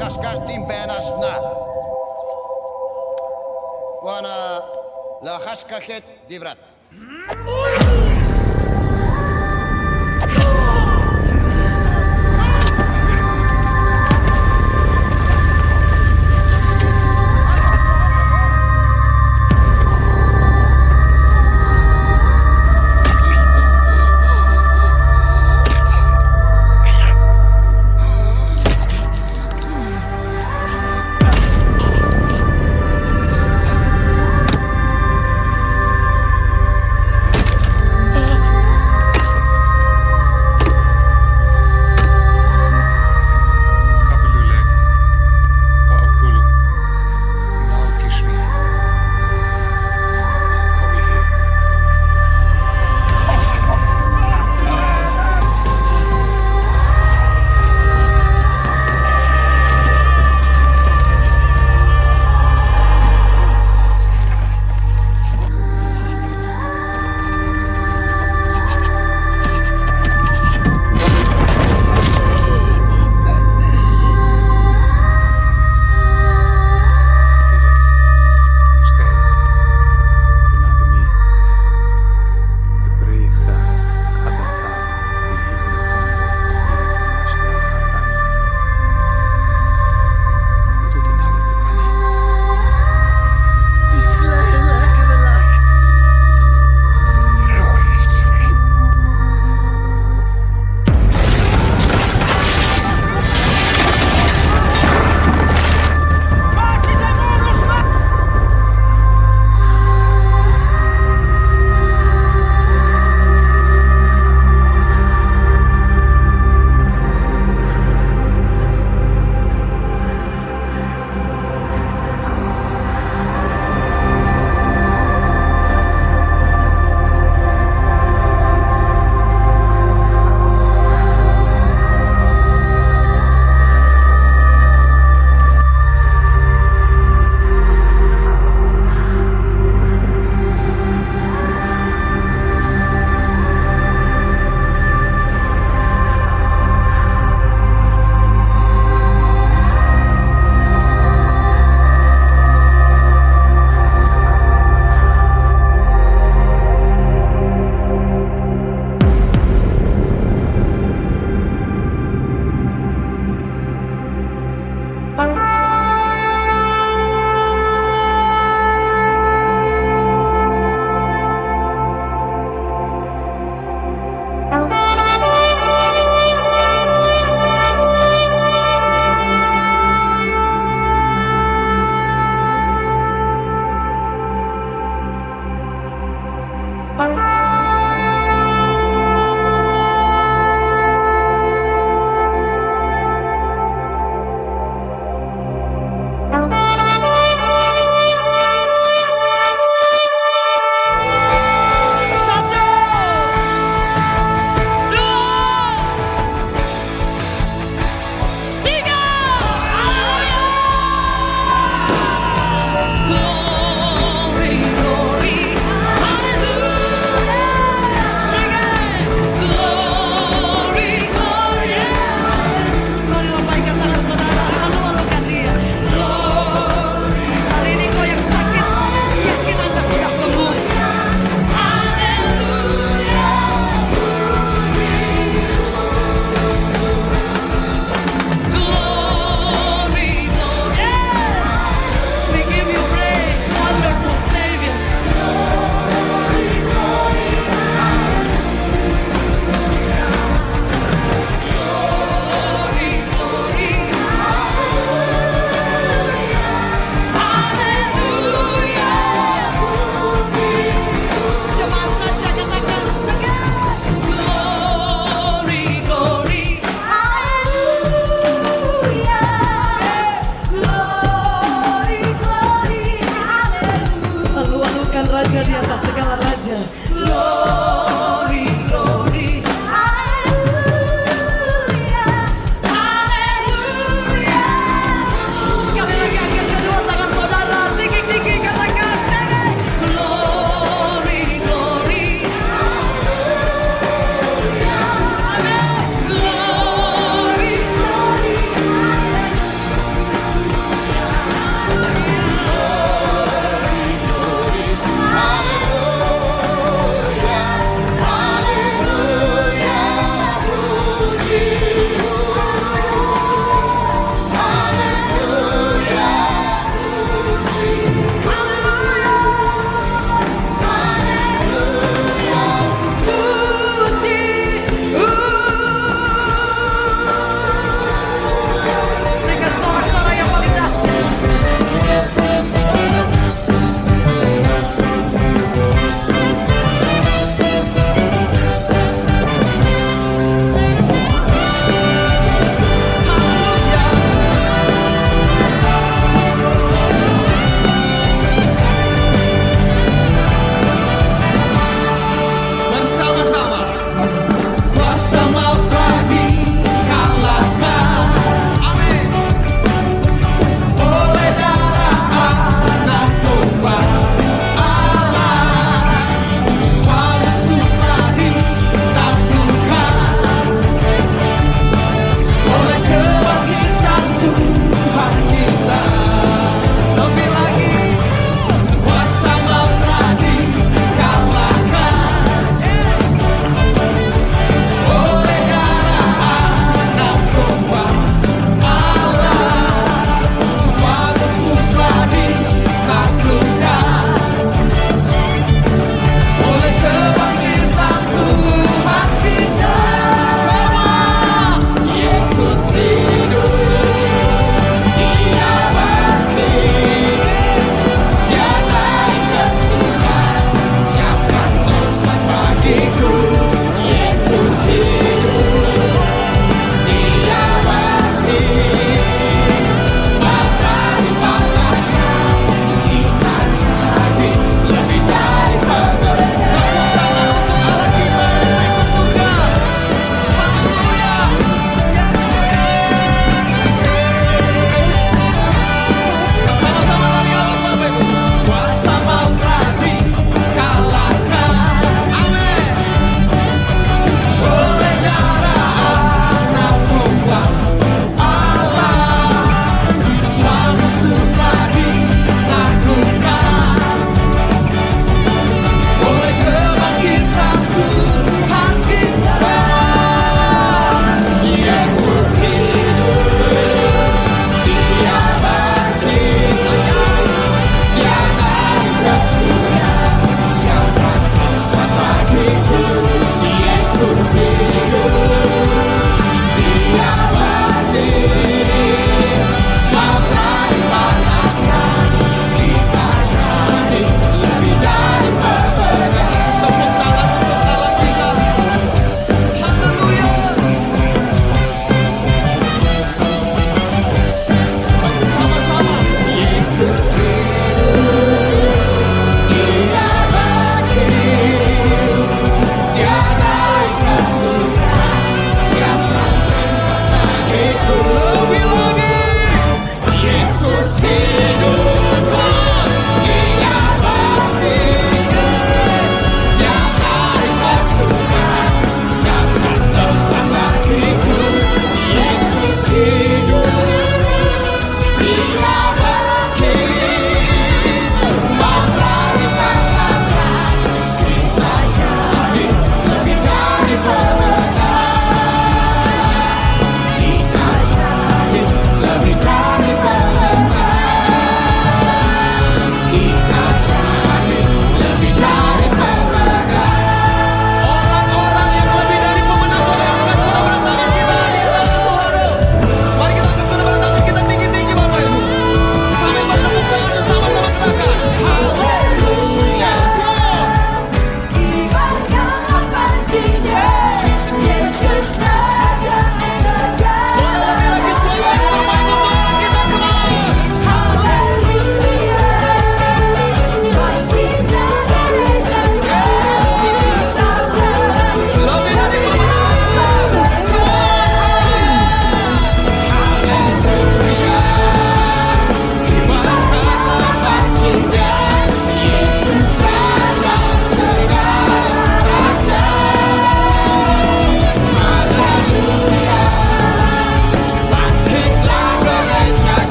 kaskas timpenas na. Wana la haskachet divrat.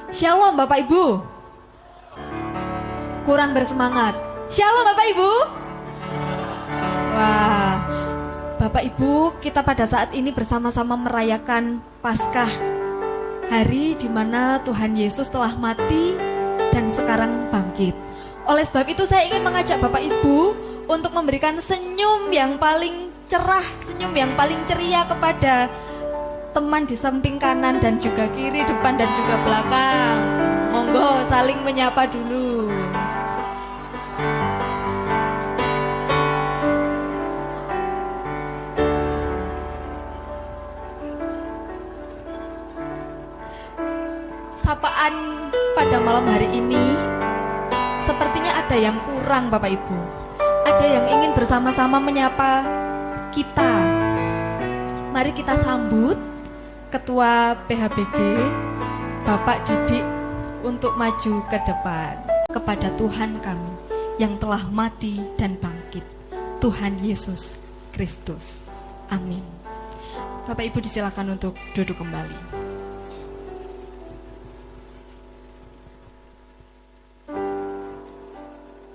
Shalom Bapak Ibu. Kurang bersemangat. Shalom Bapak Ibu. Wah, Bapak Ibu, kita pada saat ini bersama-sama merayakan Paskah, hari di mana Tuhan Yesus telah mati dan sekarang bangkit. Oleh sebab itu saya ingin mengajak Bapak Ibu untuk memberikan senyum yang paling cerah, senyum yang paling ceria kepada teman di samping kanan dan juga kiri, depan dan juga belakang. Monggo saling menyapa dulu. Sapaan pada malam hari ini sepertinya ada yang kurang Bapak Ibu. Ada yang ingin bersama-sama menyapa kita. Mari kita sambut Ketua PHBG Bapak Didik untuk maju ke depan kepada Tuhan kami yang telah mati dan bangkit, Tuhan Yesus Kristus. Amin. Bapak Ibu disilakan untuk duduk kembali.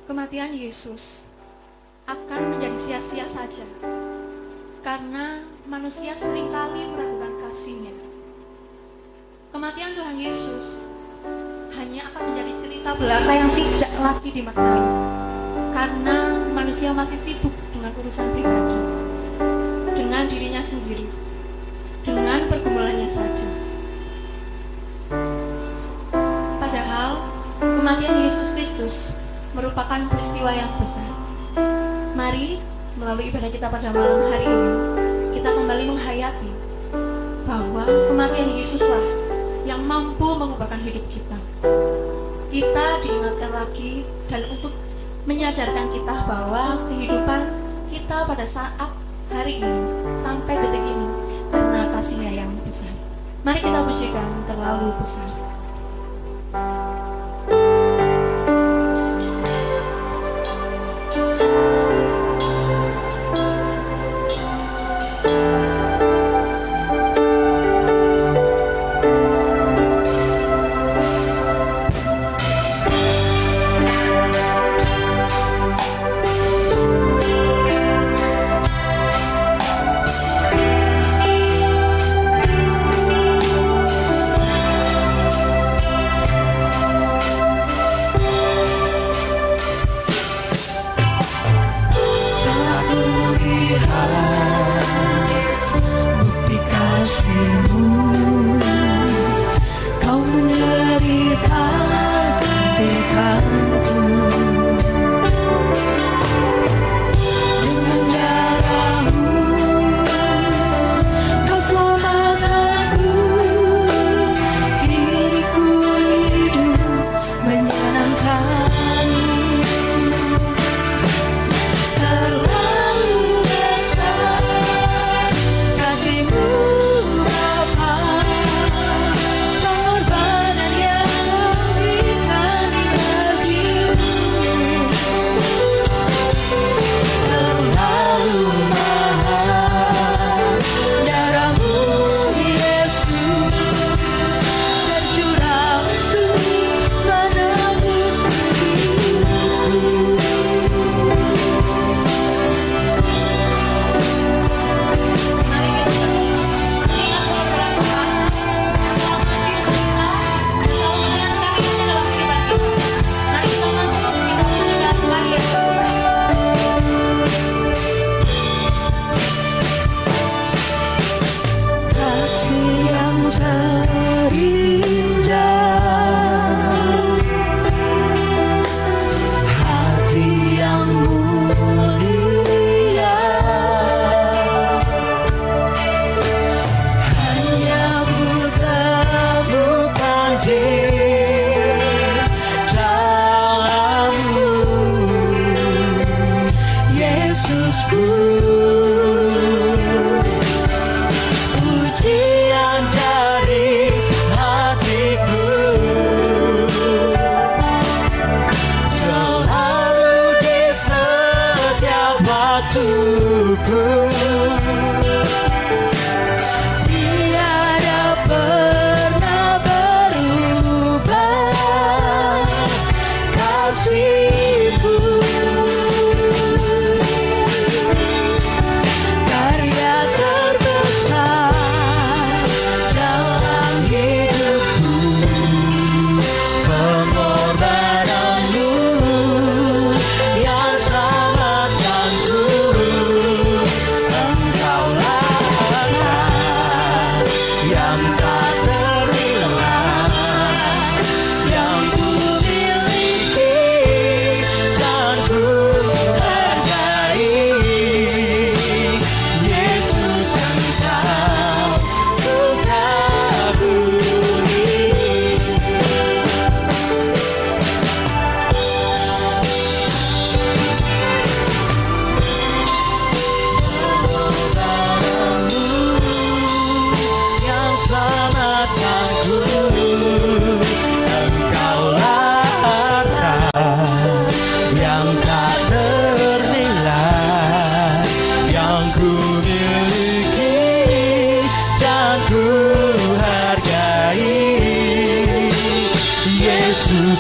Kematian Yesus akan menjadi sia-sia saja karena manusia seringkali meragukan kasih-Nya. Kematian Tuhan Yesus hanya akan menjadi cerita belaka yang tidak lagi dimaknai karena manusia masih sibuk dengan urusan pribadi, dengan dirinya sendiri, dengan pergumulannya saja. Padahal kematian Yesus Kristus merupakan peristiwa yang besar. Mari melalui ibadah kita pada malam hari ini kita kembali menghayati bahwa kematian Yesuslah yang mampu mengubahkan hidup kita. Kita diingatkan lagi dan untuk menyadarkan kita bahwa kehidupan kita pada saat hari ini sampai detik ini karena kasih-Nya yang besar. Mari kita pujikan terlalu besar.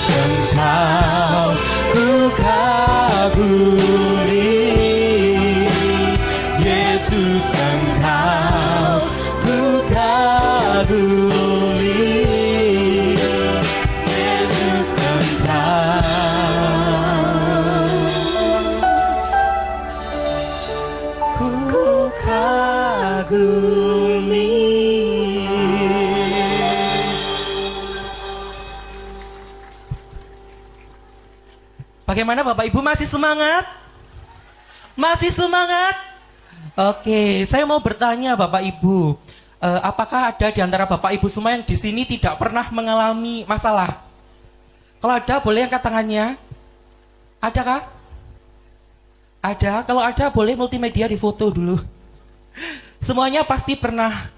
Engkau ku kagumi, Yesus Engkau ku kagumi, Yesus Engkau ku kagumi. Bagaimana Bapak Ibu, masih semangat? Masih semangat? Oke, saya mau bertanya Bapak Ibu, apakah ada di antara Bapak Ibu semua yang di sini tidak pernah mengalami masalah? Kalau ada, boleh angkat tangannya. Adakah? Ada. Kalau ada, boleh multimedia difoto dulu. Semuanya pasti pernah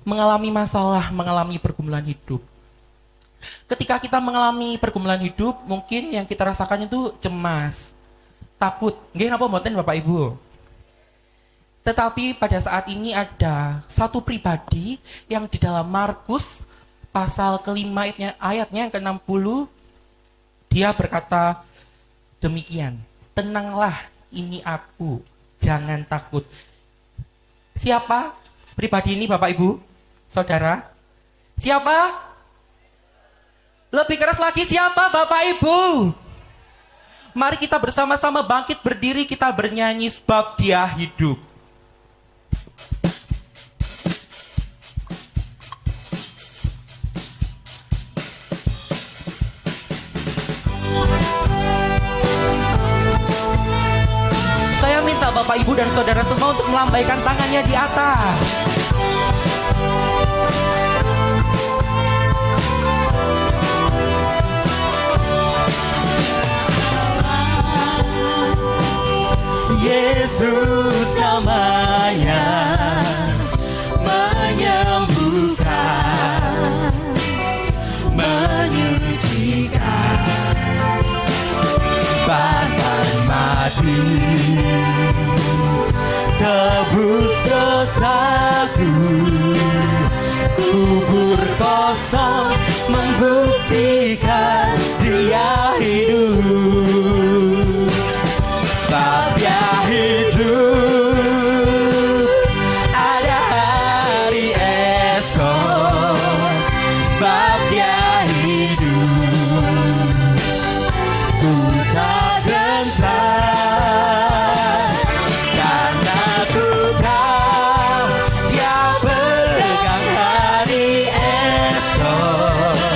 mengalami masalah, mengalami pergumulan hidup. Ketika kita mengalami pergumulan hidup, mungkin yang kita rasakan itu cemas, takut. Nggih napa mboten Bapak Ibu? Tetapi pada saat ini ada satu pribadi yang di dalam Markus pasal kelima ayatnya yang ke-60, dia berkata demikian, tenanglah, ini aku, jangan takut. Siapa pribadi ini Bapak Ibu? Saudara? Siapa? Lebih keras lagi, siapa Bapak Ibu? Mari kita bersama-sama bangkit berdiri, kita bernyanyi sebab Dia hidup. Saya minta Bapak Ibu dan Saudara semua untuk melambaikan tangannya di atas. Yesus namanya menyembuhkan, menyucikan, bahkan mati tebus dosaku, kubur kosong membuktikan Dia hidup. Sebab Dia hidup, ada hari esok. Sebab Dia hidup, ku tak gentar, karena ku tahu Dia pegang hari esok.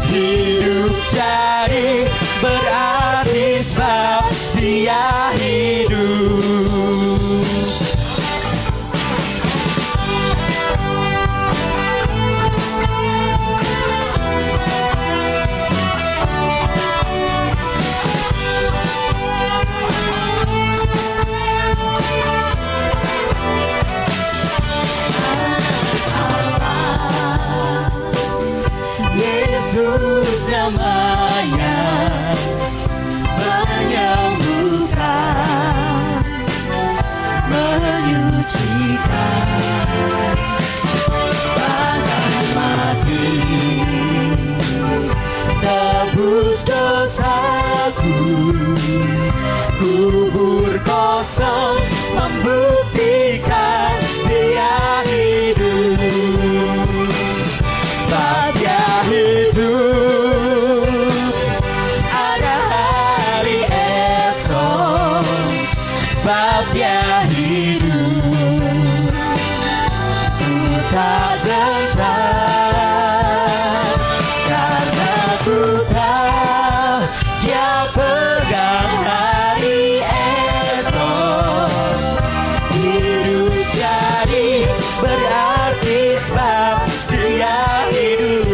Hidup jadi berarti sebab Dia hidup. Yesus namanya menyembuhkan, menyucikan, bahkan mati tebus dosaku, kubur kosong membuktikan Dia hidup. Sebab Dia hidup, ada hari esok. Sebab Dia hidup, ku tak gentar, karena ku tahu Dia pegang hari esok. Hidup jadi berarti sebab Dia hidup.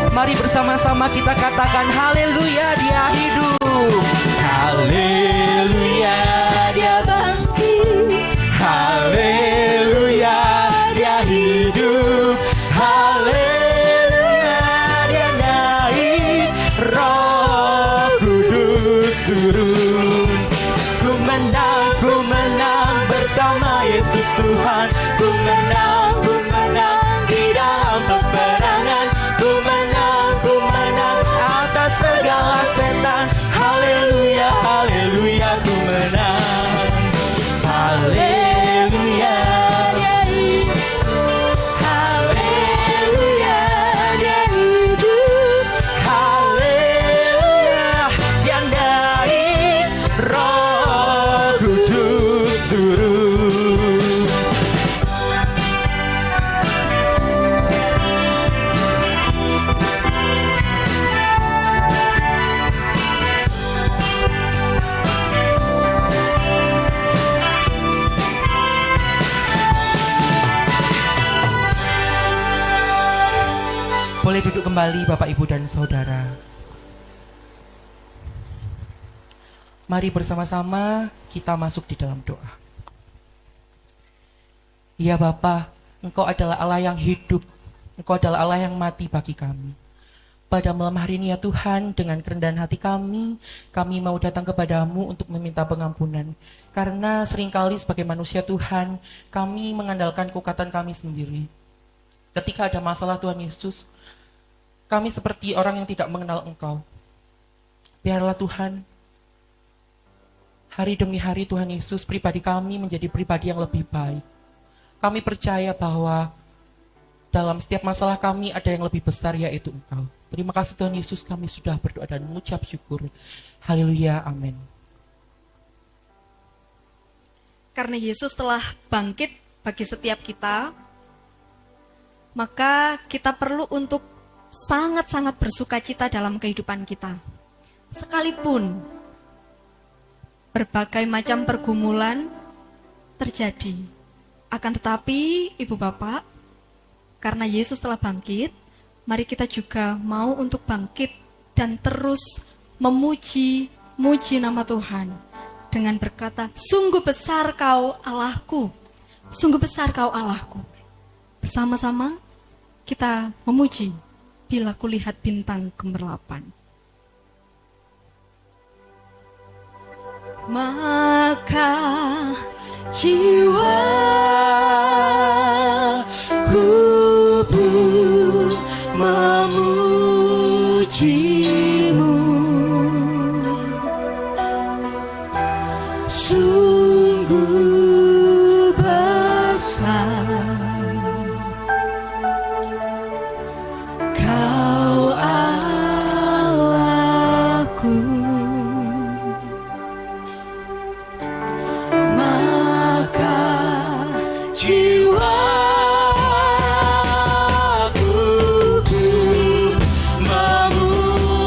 Mari bersama-sama kita katakan haleluya, Dia hidup. Haleluya, Dia bangkit. Haleluya, Dia hidup. Haleluya, Dia naik roh. Boleh duduk kembali Bapak Ibu dan Saudara. Mari bersama-sama kita masuk di dalam doa. Ya Bapa, Engkau adalah Allah yang hidup. Engkau adalah Allah yang mati bagi kami. Pada malam hari ini ya Tuhan, dengan kerendahan hati kami mau datang kepadamu untuk meminta pengampunan. Karena seringkali sebagai manusia Tuhan, kami mengandalkan kekuatan kami sendiri. Ketika ada masalah Tuhan Yesus, kami seperti orang yang tidak mengenal Engkau. Biarlah Tuhan, hari demi hari Tuhan Yesus, pribadi kami menjadi pribadi yang lebih baik. Kami percaya bahwa dalam setiap masalah kami ada yang lebih besar, yaitu Engkau. Terima kasih Tuhan Yesus, kami sudah berdoa dan mengucap syukur. Haleluya, amin. Karena Yesus telah bangkit bagi setiap kita, maka kita perlu untuk sangat-sangat bersukacita dalam kehidupan kita. Sekalipun berbagai macam pergumulan terjadi, akan tetapi Ibu Bapak, karena Yesus telah bangkit, mari kita juga mau untuk bangkit dan terus memuji nama Tuhan dengan berkata, sungguh besar Kau Allahku, sungguh besar Kau Allahku. Bersama-sama kita memuji bila kulihat bintang gemerlapan. Maka jiwaku pun memujimu, sungguh besar Kau Allahku. Maka jiwaku pun memujimu,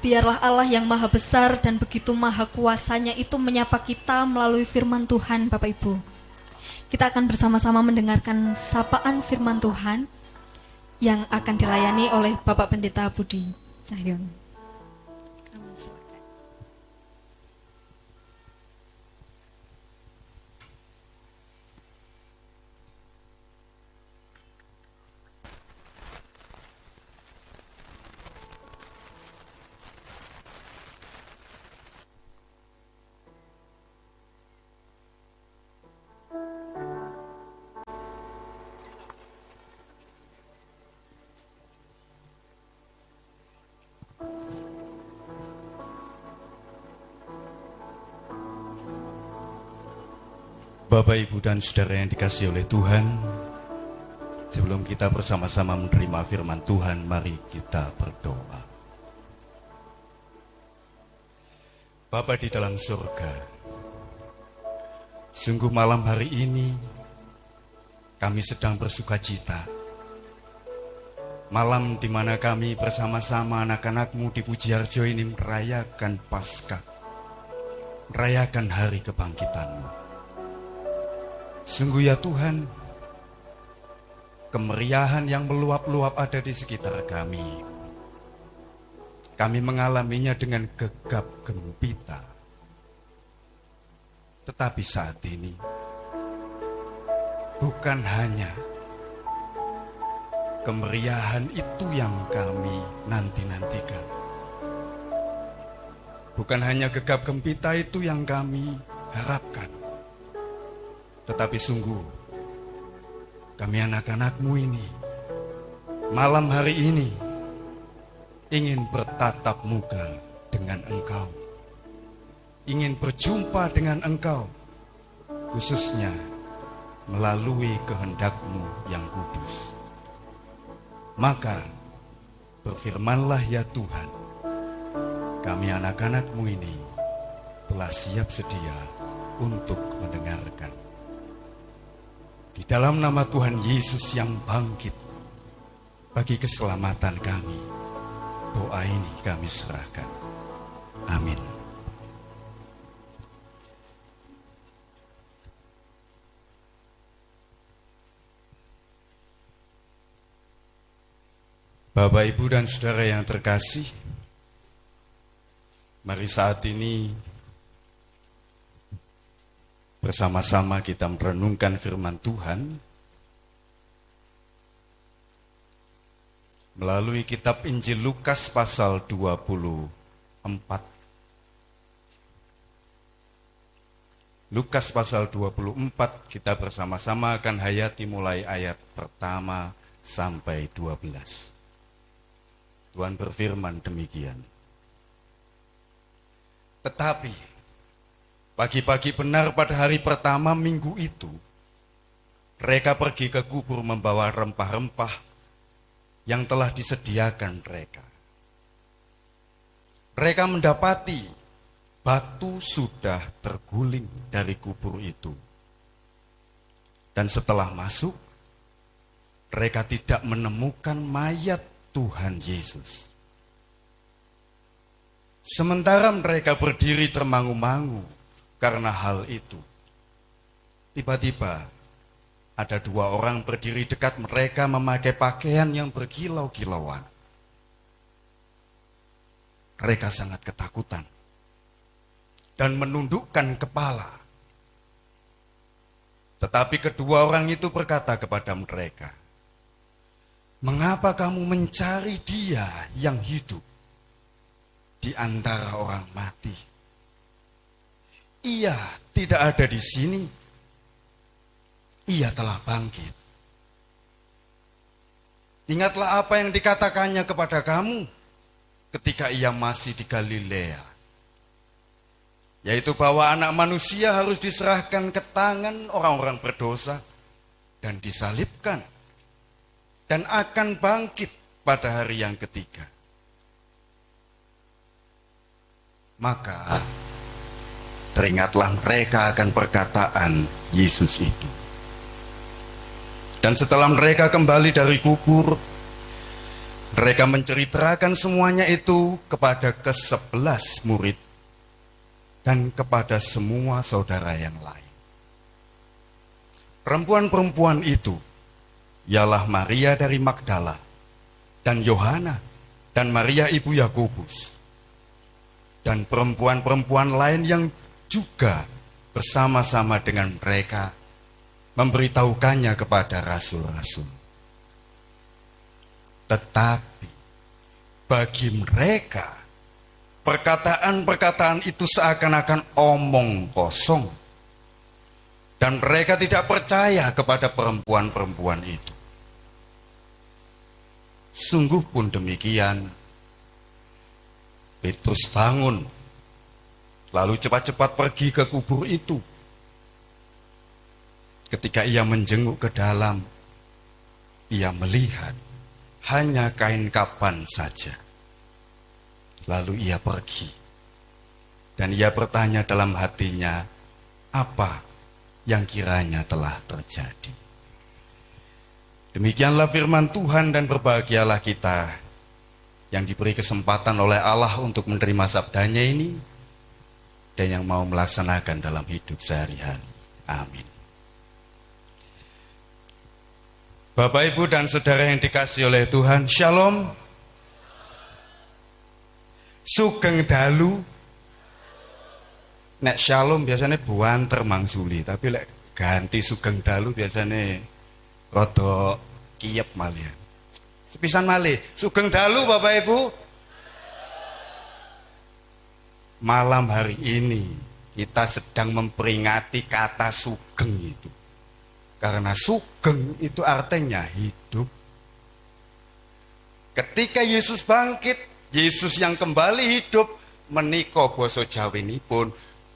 biarlah Allah yang maha besar dan begitu maha kuasanya itu menyapa kita melalui firman Tuhan, Bapak Ibu. Kita akan bersama-sama mendengarkan sapaan firman Tuhan yang akan dilayani oleh Bapak Pendeta Budi Cahyono. Bapak, Ibu, dan Saudara yang dikasihi oleh Tuhan, sebelum kita bersama-sama menerima firman Tuhan, mari kita berdoa. Bapa di dalam surga, sungguh malam hari ini kami sedang bersuka cita. Malam di mana kami bersama-sama anak-anak-Mu di Pujiharjo ini merayakan Paskah, merayakan hari kebangkitan-Mu. Sungguh ya Tuhan, kemeriahan yang meluap-luap ada di sekitar kami. Kami mengalaminya dengan gegap gempita. Tetapi saat ini, bukan hanya kemeriahan itu yang kami nanti-nantikan. Bukan hanya gegap gempita itu yang kami harapkan. Tetapi sungguh, kami anak-anak-Mu ini, malam hari ini, ingin bertatap muka dengan Engkau. Ingin berjumpa dengan Engkau, khususnya melalui kehendak-Mu yang kudus. Maka, berfirmanlah ya Tuhan, kami anak-anak-Mu ini telah siap sedia untuk mendengarkan. Di dalam nama Tuhan Yesus yang bangkit bagi keselamatan kami, doa ini kami serahkan. Amin. Bapak, Ibu, dan Saudara yang terkasih, mari saat ini bersama-sama kita merenungkan firman Tuhan melalui kitab Injil Lukas pasal 24. Lukas pasal 24 kita bersama-sama akan hayati mulai ayat pertama sampai 12. Tuhan berfirman demikian. Tetapi pagi-pagi benar pada hari pertama minggu itu, mereka pergi ke kubur membawa rempah-rempah yang telah disediakan mereka. Mereka mendapati batu sudah terguling dari kubur itu. Dan setelah masuk, mereka tidak menemukan mayat Tuhan Yesus. Sementara mereka berdiri termangu-mangu karena hal itu, tiba-tiba ada dua orang berdiri dekat mereka memakai pakaian yang berkilau-kilauan. Mereka sangat ketakutan dan menundukkan kepala. Tetapi kedua orang itu berkata kepada mereka, "Mengapa kamu mencari Dia yang hidup di antara orang mati? Ia tidak ada di sini. Ia telah bangkit. Ingatlah apa yang dikatakannya kepada kamu ketika ia masih di Galilea, yaitu bahwa anak manusia harus diserahkan ke tangan orang-orang berdosa dan disalibkan, dan akan bangkit pada hari yang ketiga." Maka teringatlah mereka akan perkataan Yesus itu. Dan setelah mereka kembali dari kubur, Mereka menceritakan semuanya itu kepada ke-11 murid dan kepada semua saudara yang lain. Perempuan-perempuan itu ialah Maria dari Magdala dan Yohana dan Maria ibu Yakobus dan perempuan-perempuan lain yang juga bersama-sama dengan mereka memberitahukannya kepada rasul-rasul. Tetapi bagi mereka perkataan-perkataan itu seakan-akan omong kosong dan mereka tidak percaya kepada perempuan-perempuan itu. Sungguh pun demikian, Petrus bangun lalu cepat-cepat pergi ke kubur itu. Ketika ia menjenguk ke dalam, ia melihat hanya kain kapan saja. Lalu ia pergi. Dan ia bertanya dalam hatinya, apa yang kiranya telah terjadi. Demikianlah firman Tuhan, dan berbahagialah kita yang diberi kesempatan oleh Allah untuk menerima sabdanya ini dan yang mau melaksanakan dalam hidup sehari-hari. Amin. Bapak, Ibu, dan Saudara yang dikasihi oleh Tuhan, Shalom. Sugeng dalu. Nek Shalom biasanya buanter mangsuli, tapi lek ganti Sugeng dalu biasanya rada kiyep malih. Sepisan malih, Sugeng dalu Bapak Ibu. Malam hari ini kita sedang memperingati kata sugeng itu. Karena sugeng itu artinya hidup. Ketika Yesus bangkit, Yesus yang kembali hidup, menika basa Jawinipun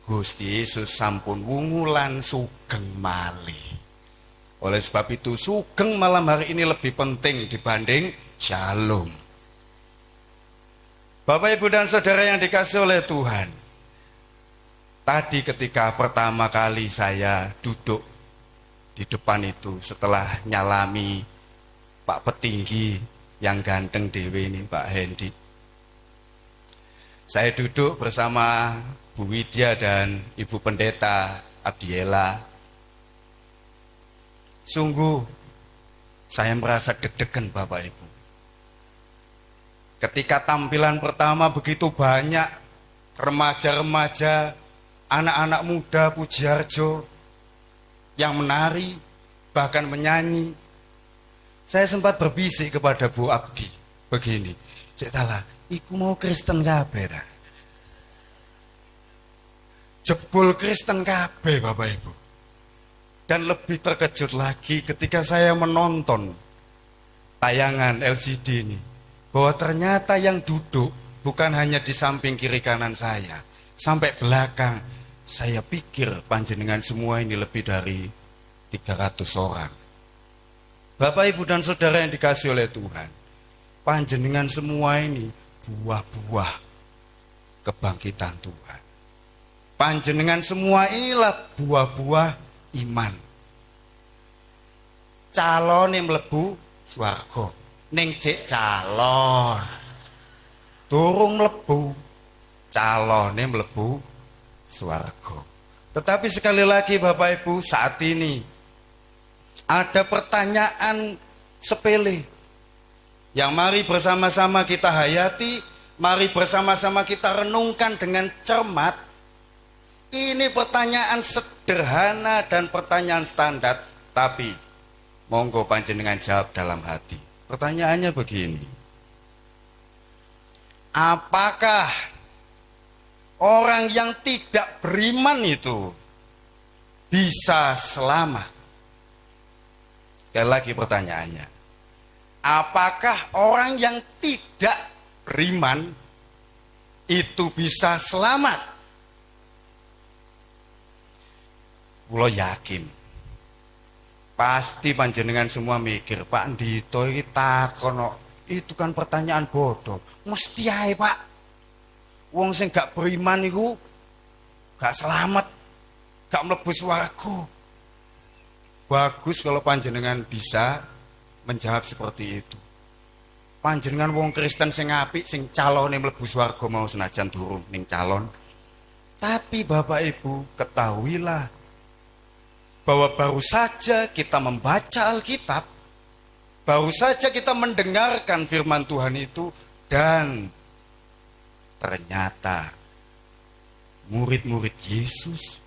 Gusti Yesus sampun wungulan sugeng malih. Oleh sebab itu sugeng malam hari ini lebih penting dibanding shalom. Bapak, Ibu, dan Saudara yang dikasihi oleh Tuhan, tadi ketika pertama kali saya duduk di depan itu setelah nyalami Pak Petinggi yang ganteng dewe ini, Pak Hendi. Saya duduk bersama Bu Widya dan Ibu Pendeta Abdiela. Sungguh saya merasa deg-degan Bapak Ibu. Ketika tampilan pertama begitu banyak remaja-remaja, anak-anak muda Pujiarjo yang menari, bahkan menyanyi. Saya sempat berbisik kepada Bu Abdi begini, cek talah, iku mau Kristen kabeh ta? Jebul Kristen kabeh Bapak Ibu. Dan lebih terkejut lagi ketika saya menonton tayangan LCD ini, bahwa ternyata yang duduk bukan hanya di samping kiri kanan saya, sampai belakang. Saya pikir panjenengan semua ini lebih dari 300 orang. Bapak, Ibu, dan Saudara yang dikasihi oleh Tuhan, panjenengan semua ini buah-buah kebangkitan Tuhan. Panjenengan semua inilah buah-buah iman. Calone mlebu swarga, ning cek calon. Durung mlebu, calone mlebu swarga. Tetapi sekali lagi Bapak Ibu, saat ini ada pertanyaan sepele yang mari bersama-sama kita hayati, mari bersama-sama kita renungkan dengan cermat. Ini pertanyaan sederhana dan pertanyaan standar, tapi monggo panjenengan jawab dalam hati. Pertanyaannya begini: apakah orang yang tidak beriman itu bisa selamat? Sekali lagi pertanyaannya, apakah orang yang tidak beriman itu bisa selamat? Kulo yakin pasti panjenengan semua mikir, Pak Ndito iki takono, itu kan pertanyaan bodoh. Mesti ae, Pak. Wong sing gak beriman iku gak selamat, gak mlebu swarga. Bagus kalau panjenengan bisa menjawab seperti itu. panjenengan wong Kristen sing apik, sing calone mlebu swarga mau senajan durung ning calon. Tapi Bapak Ibu, ketahuilah bahwa baru saja kita membaca Alkitab, baru saja kita mendengarkan firman Tuhan itu, dan ternyata murid-murid Yesus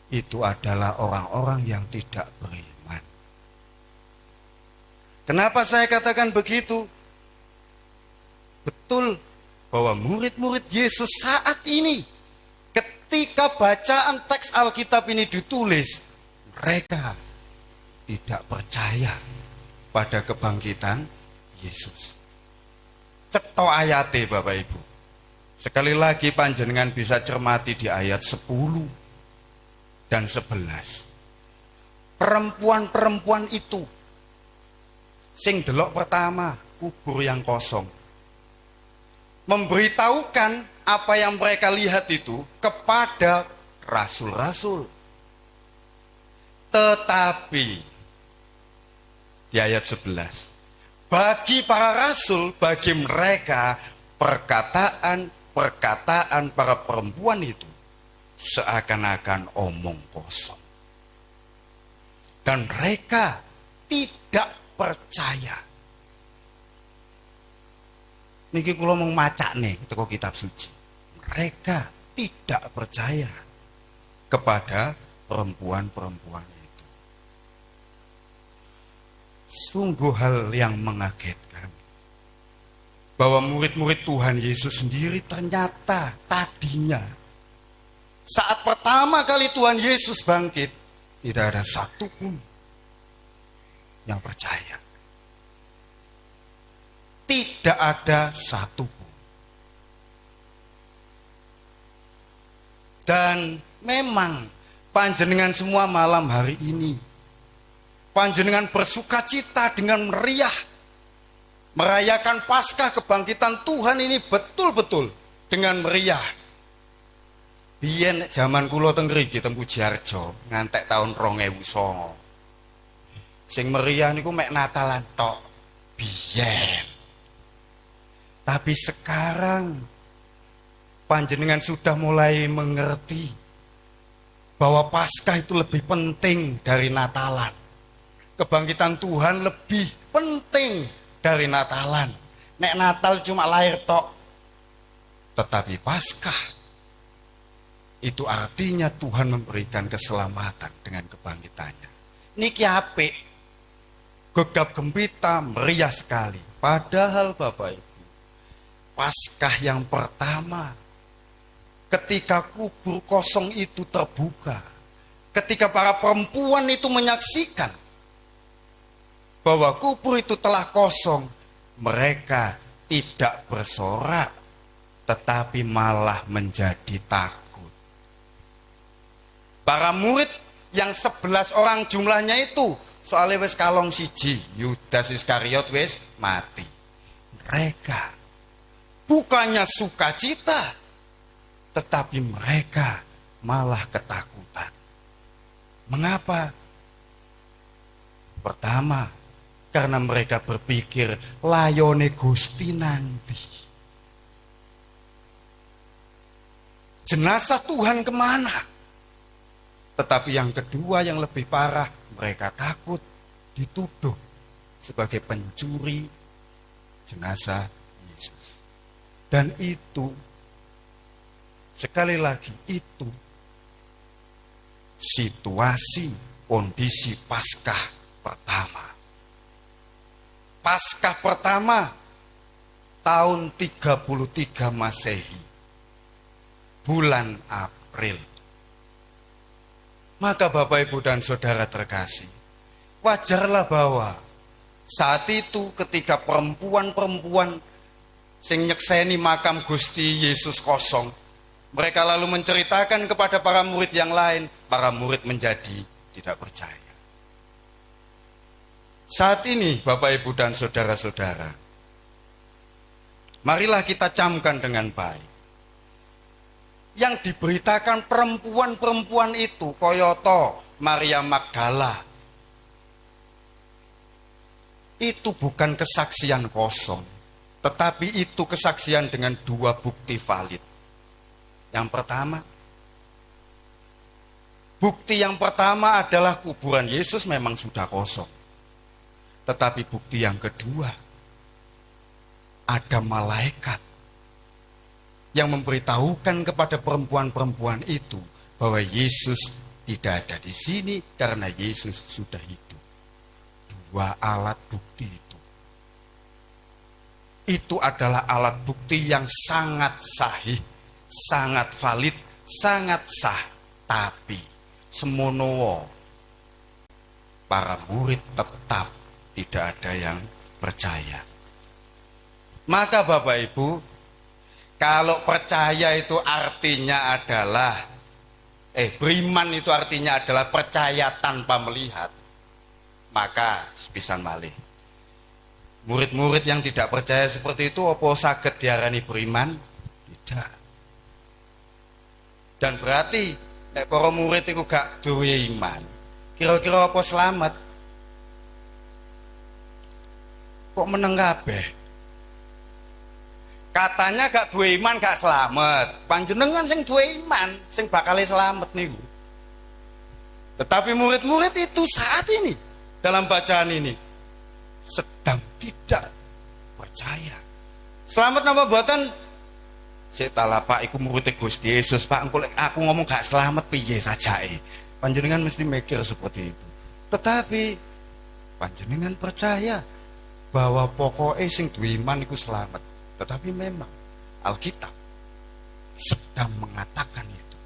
itu adalah orang-orang yang tidak beriman. Kenapa saya katakan begitu? Betul bahwa murid-murid Yesus saat ini, ketika bacaan teks Alkitab ini ditulis, mereka tidak percaya pada kebangkitan Yesus. Cetok ayate Bapak Ibu. Sekali lagi panjenengan bisa cermati di ayat 10 dan 11. Perempuan-perempuan itu sing delok pertama kubur yang kosong, memberitahukan apa yang mereka lihat itu kepada rasul-rasul. Tetapi di ayat 11, bagi para rasul, bagi mereka perkataan para perempuan itu seakan-akan omong kosong. Dan mereka tidak percaya. Niki kula mau macakne teko kitab suci. Mereka tidak percaya kepada perempuan-perempuan itu. Sungguh hal yang mengagetkan bahwa murid-murid Tuhan Yesus sendiri ternyata tadinya saat pertama kali Tuhan Yesus bangkit, tidak ada satupun yang percaya. Tidak ada satupun. Dan memang panjenengan semua malam hari ini, panjenengan bersukacita dengan meriah merayakan Paskah kebangkitan Tuhan ini betul-betul dengan meriah. Biyen zaman kula teng mriki teng Pujiarjo ngantek tahun 2009. Sing meriah niku mek Natalan tok. Biyen. Tapi sekarang panjenengan sudah mulai mengerti bahwa Paskah itu lebih penting dari Natalan. Kebangkitan Tuhan lebih penting dari Natalan. Nek Natal cuma lahir tok. Tetapi Paskah itu artinya Tuhan memberikan keselamatan dengan kebangkitannya. Niki apik. Gegap gempita, meriah sekali. Padahal Bapak Ibu, Paskah yang pertama, ketika kubur kosong itu terbuka, ketika para perempuan itu menyaksikan bahwa kubur itu telah kosong, mereka tidak bersorak, tetapi malah menjadi takut. Para murid yang 11 orang jumlahnya itu, soalnya wis kalong siji, Yudas Iskariot wis mati. Mereka bukannya sukacita, tetapi mereka malah ketakutan. Mengapa? Pertama, karena mereka berpikir layone Gusti nanti. Jenazah Tuhan kemana? Tetapi yang kedua yang lebih parah, mereka takut dituduh sebagai pencuri jenazah Yesus. Dan itu, sekali lagi itu, situasi, kondisi Paskah pertama. Paskah pertama, tahun 33 Masehi, bulan April. Maka Bapak Ibu dan Saudara terkasih, wajarlah bahwa saat itu ketika perempuan-perempuan sing nyekseni makam Gusti Yesus kosong, mereka lalu menceritakan kepada para murid yang lain, para murid menjadi tidak percaya. Saat ini Bapak Ibu dan Saudara-saudara, marilah kita camkan dengan baik. Yang diberitakan perempuan-perempuan itu, koyoto Maria Magdala, itu bukan kesaksian kosong, tetapi itu kesaksian dengan dua bukti valid. Bukti yang pertama adalah kuburan Yesus memang sudah kosong. Tetapi bukti yang kedua, ada malaikat yang memberitahukan kepada perempuan-perempuan itu bahwa Yesus tidak ada di sini karena Yesus sudah hidup. Dua alat bukti itu. Itu adalah alat bukti yang sangat sahih, sangat valid, sangat sah. Tapi semono para murid tetap tidak ada yang percaya. Maka Bapak Ibu, kalau percaya itu artinya adalah beriman itu artinya adalah percaya tanpa melihat, maka sepisan malih murid-murid yang tidak percaya seperti itu apa saged diarani beriman? Tidak. Dan berarti para murid itu gak duwe iman, kira-kira apa selamat? Kok meneng kabeh? Katanya gak duwe iman gak selamat. Panjenengan sing duwe iman sing bakal selamat niku. Tetapi murid-murid itu saat ini dalam bacaan ini sedang tidak percaya. Selamat nama buatan sik tala Pak iku murid Gusti Yesus Pak, engko aku ngomong gak selamat piye sajae. Panjenengan mesti mikir seperti itu. Tetapi panjenengan percaya bahwa pokoknya sing duwe iman iku selamat. Tetapi memang Alkitab sedang mengatakan itu.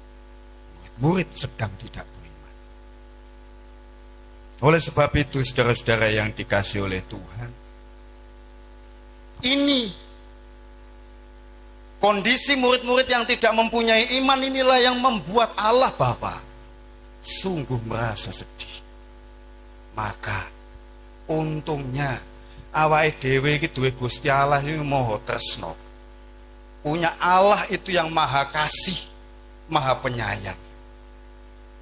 Murid sedang tidak beriman. Oleh sebab itu saudara-saudara yang dikasih oleh Tuhan, ini kondisi murid-murid yang tidak mempunyai iman inilah yang membuat Allah Bapa sungguh merasa sedih. Maka untungnya awake dhewe iki duwe Gusti Allah yang maha tresna. Punya Allah itu yang maha kasih, maha penyayang.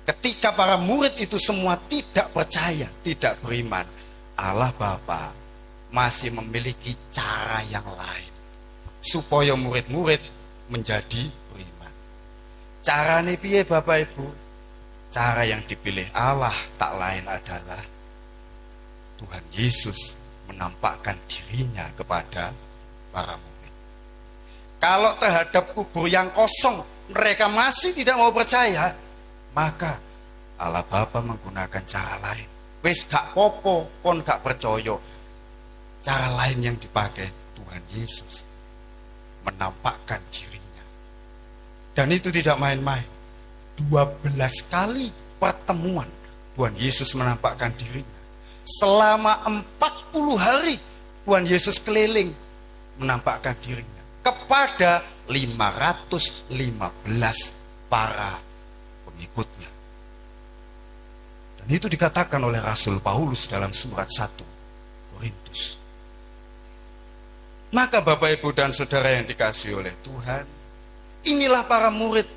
Ketika para murid itu semua tidak percaya, tidak beriman, Allah Bapa masih memiliki cara yang lain supaya murid-murid menjadi beriman. Carane piye Bapak Ibu? Cara yang dipilih Allah tak lain adalah Tuhan Yesus menampakkan dirinya kepada para murid. Kalau terhadap kubur yang kosong mereka masih tidak mau percaya, maka Allah Bapa menggunakan cara lain. Wis gak popo kon gak percaya. Cara lain yang dipakai Tuhan Yesus menampakkan dirinya. Dan itu tidak main-main. 12 kali pertemuan Tuhan Yesus menampakkan dirinya. Selama 40 hari Tuhan Yesus keliling menampakkan dirinya kepada 515 para pengikutnya. Dan itu dikatakan oleh Rasul Paulus dalam surat 1 Korintus. Maka Bapak Ibu dan Saudara yang dikasihi oleh Tuhan, inilah para murid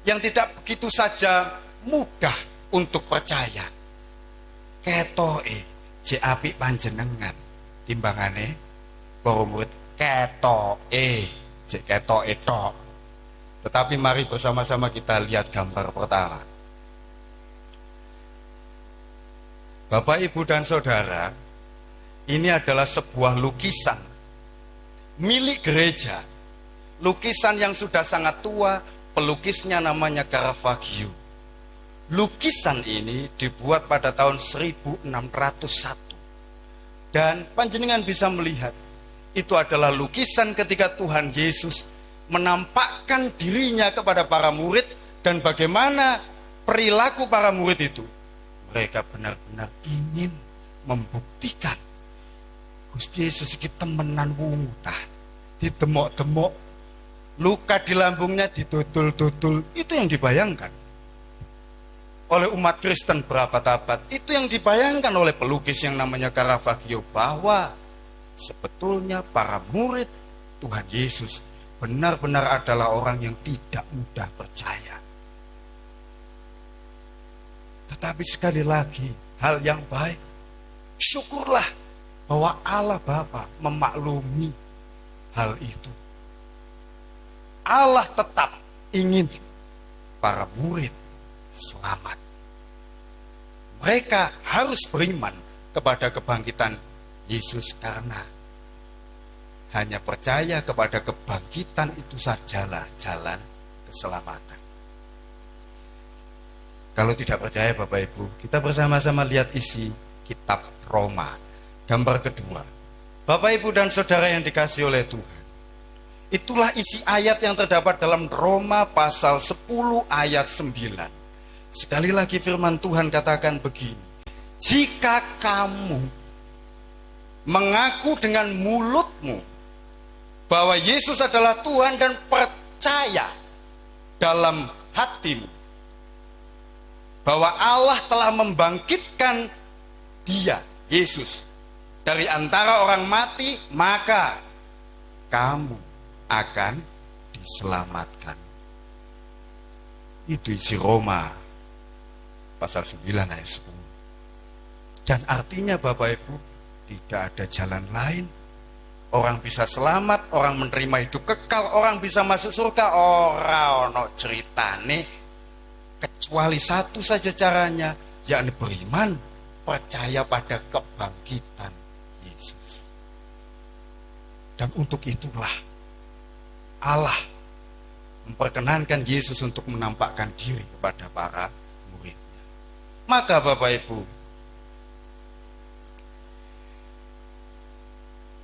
yang tidak begitu saja mudah untuk percaya. Ketoke jek apik panjenengan timbangane para murid ketoke jek ketoke tok. Tetapi mari bersama-sama kita lihat gambar pertama. Bapak, Ibu dan Saudara, ini adalah sebuah lukisan milik gereja. Lukisan yang sudah sangat tua, pelukisnya namanya Caravaggio. Lukisan ini dibuat pada tahun 1601. Dan panjenengan bisa melihat, itu adalah lukisan ketika Tuhan Yesus menampakkan dirinya kepada para murid dan bagaimana perilaku para murid itu. Mereka benar-benar ingin membuktikan Gusti Yesus iki temenan wungu tah. Ditemok-temok, luka di lambungnya ditutul-tutul, itu yang dibayangkan oleh umat Kristen berabad-abad. Itu yang dibayangkan oleh pelukis yang namanya Caravaggio, bahwa sebetulnya para murid Tuhan Yesus benar-benar adalah orang yang tidak mudah percaya. Tetapi sekali lagi, hal yang baik, syukurlah bahwa Allah Bapa memaklumi hal itu. Allah tetap ingin para murid selamat. Mereka harus beriman kepada kebangkitan Yesus karena hanya percaya kepada kebangkitan itu sajalah jalan keselamatan. Kalau tidak percaya Bapak Ibu, kita bersama-sama lihat isi kitab Roma, gambar kedua. Bapak Ibu dan Saudara yang dikasihi oleh Tuhan, itulah isi ayat yang terdapat dalam Roma pasal 10 ayat 9. Sekali lagi firman Tuhan katakan begini, jika kamu mengaku dengan mulutmu bahwa Yesus adalah Tuhan dan percaya dalam hatimu bahwa Allah telah membangkitkan dia, Yesus, dari antara orang mati, maka kamu akan diselamatkan. Itu isi Roma pasal 9 ayat 10. Dan artinya Bapak Ibu, tidak ada jalan lain. Orang bisa selamat, orang menerima hidup kekal, orang bisa masuk surga. Ora ono ceritane kecuali satu saja caranya, yakni beriman, percaya pada kebangkitan Yesus. Dan untuk itulah Allah memperkenankan Yesus untuk menampakkan diri kepada para muridnya. Maka Bapak Ibu,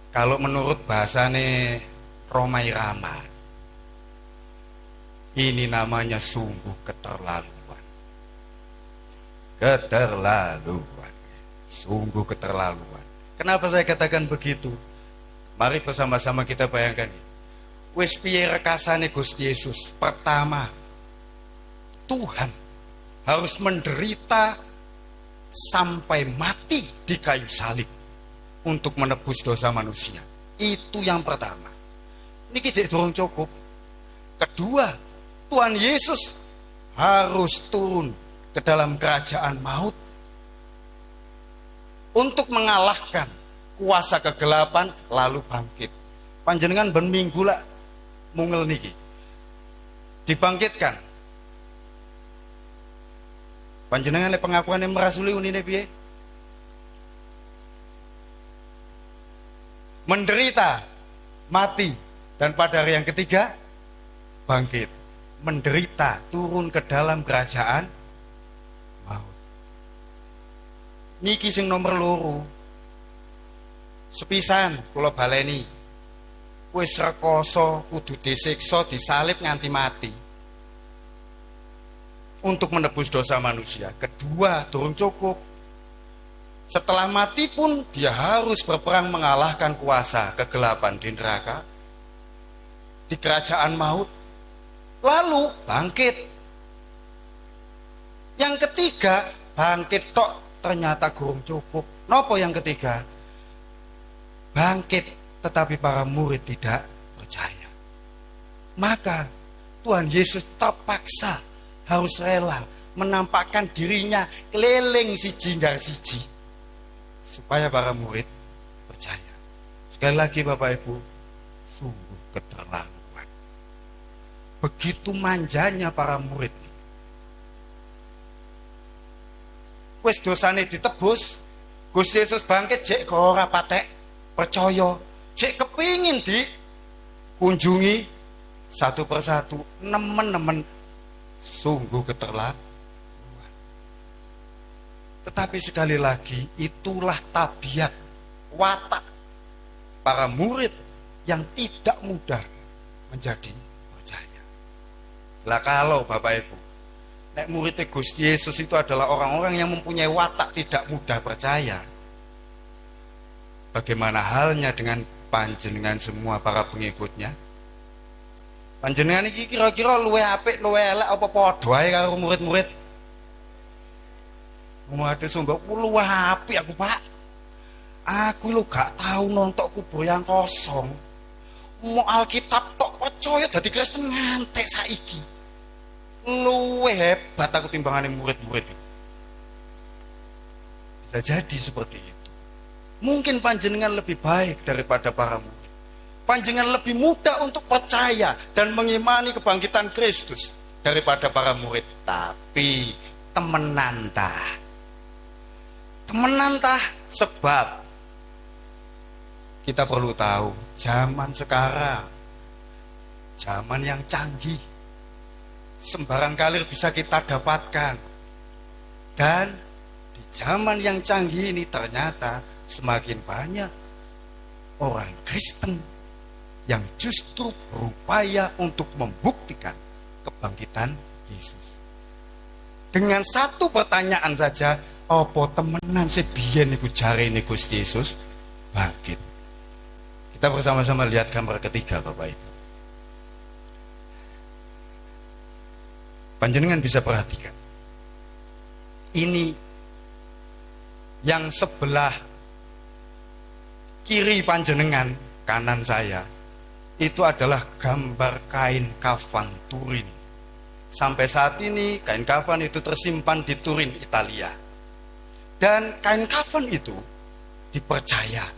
kalau menurut bahasane Roma Irama, ini namanya sungguh keterlaluan. Keterlaluan. Sungguh keterlaluan. Kenapa saya katakan begitu? Mari bersama-sama kita bayangkan. Wis piye rekasane Gusti Yesus? Pertama, Tuhan harus menderita sampai mati di kayu salib untuk menebus dosa manusia. Itu yang pertama. Niki jek durung cukup. Kedua, Tuhan Yesus harus turun ke dalam kerajaan maut untuk mengalahkan kuasa kegelapan lalu bangkit. Panjenengan ben minggu lah mungel niki. Dibangkitkan. Panjenengan pengakuan yang merasuli unine piye? Menderita, mati, dan pada hari yang ketiga bangkit. Menderita, turun ke dalam kerajaan maut. Niki sing nomor loro. Sepisan kula baleni. Wis rekoso kudu disiksa, disalib nganti mati untuk menebus dosa manusia. Kedua, durung cukup. Setelah mati pun dia harus berperang mengalahkan kuasa kegelapan di neraka, di kerajaan maut. Lalu bangkit. Yang ketiga, bangkit tok ternyata kurang cukup. Nopo yang ketiga? Bangkit, tetapi para murid tidak percaya. Maka Tuhan Yesus terpaksa harus rela menampakkan dirinya keliling siji nggak siji supaya para murid percaya. Sekali lagi Bapak Ibu, sungguh keterlaluan. Begitu manjanya para murid. Wis dosane ditebus, Gusti Yesus bangkit jek kok ora patek percaya, jek kepingin dikunjungi satu persatu, nemen-nemen, sungguh keterlaluan. Tetapi sekali lagi, itulah tabiat, watak para murid yang tidak mudah menjadi percaya. Lah kalau Bapak Ibu, nek murid Gusti Yesus itu adalah orang-orang yang mempunyai watak tidak mudah percaya, bagaimana halnya dengan panjenengan semua para pengikutnya? Panjenengan iki kira-kira luwih apik, luwih elek apa padha ae karo murid-murid? Murid sungguh luwih apik aku, Pak. Aku lho gak tahu nontok kubur yang kosong. Mau Alkitab tok percaya dadi Kristen ngantek saiki. Luwih hebat aku timbangane murid-murid. Bisa jadi seperti itu. Mungkin panjenengan lebih baik daripada para murid. Panjenengan lebih mudah untuk percaya dan mengimani kebangkitan Kristus daripada para murid. Tapi temenan tah. Temenan tah sebab kita perlu tahu zaman sekarang, zaman yang canggih, sembarang kali bisa kita dapatkan. Dan di zaman yang canggih ini ternyata semakin banyak orang Kristen yang justru berupaya untuk membuktikan kebangkitan Yesus. Dengan satu pertanyaan saja, apa temenan sebiyen niku jare niku Gusti Yesus bangkit. Kita bersama-sama lihat gambar ketiga, Bapak Ibu. Panjenengan bisa perhatikan. Ini yang sebelah kiri panjenengan, kanan saya, itu adalah gambar kain kafan Turin. Sampai saat ini kain kafan itu tersimpan di Turin, Italia. Dan kain kafan itu dipercaya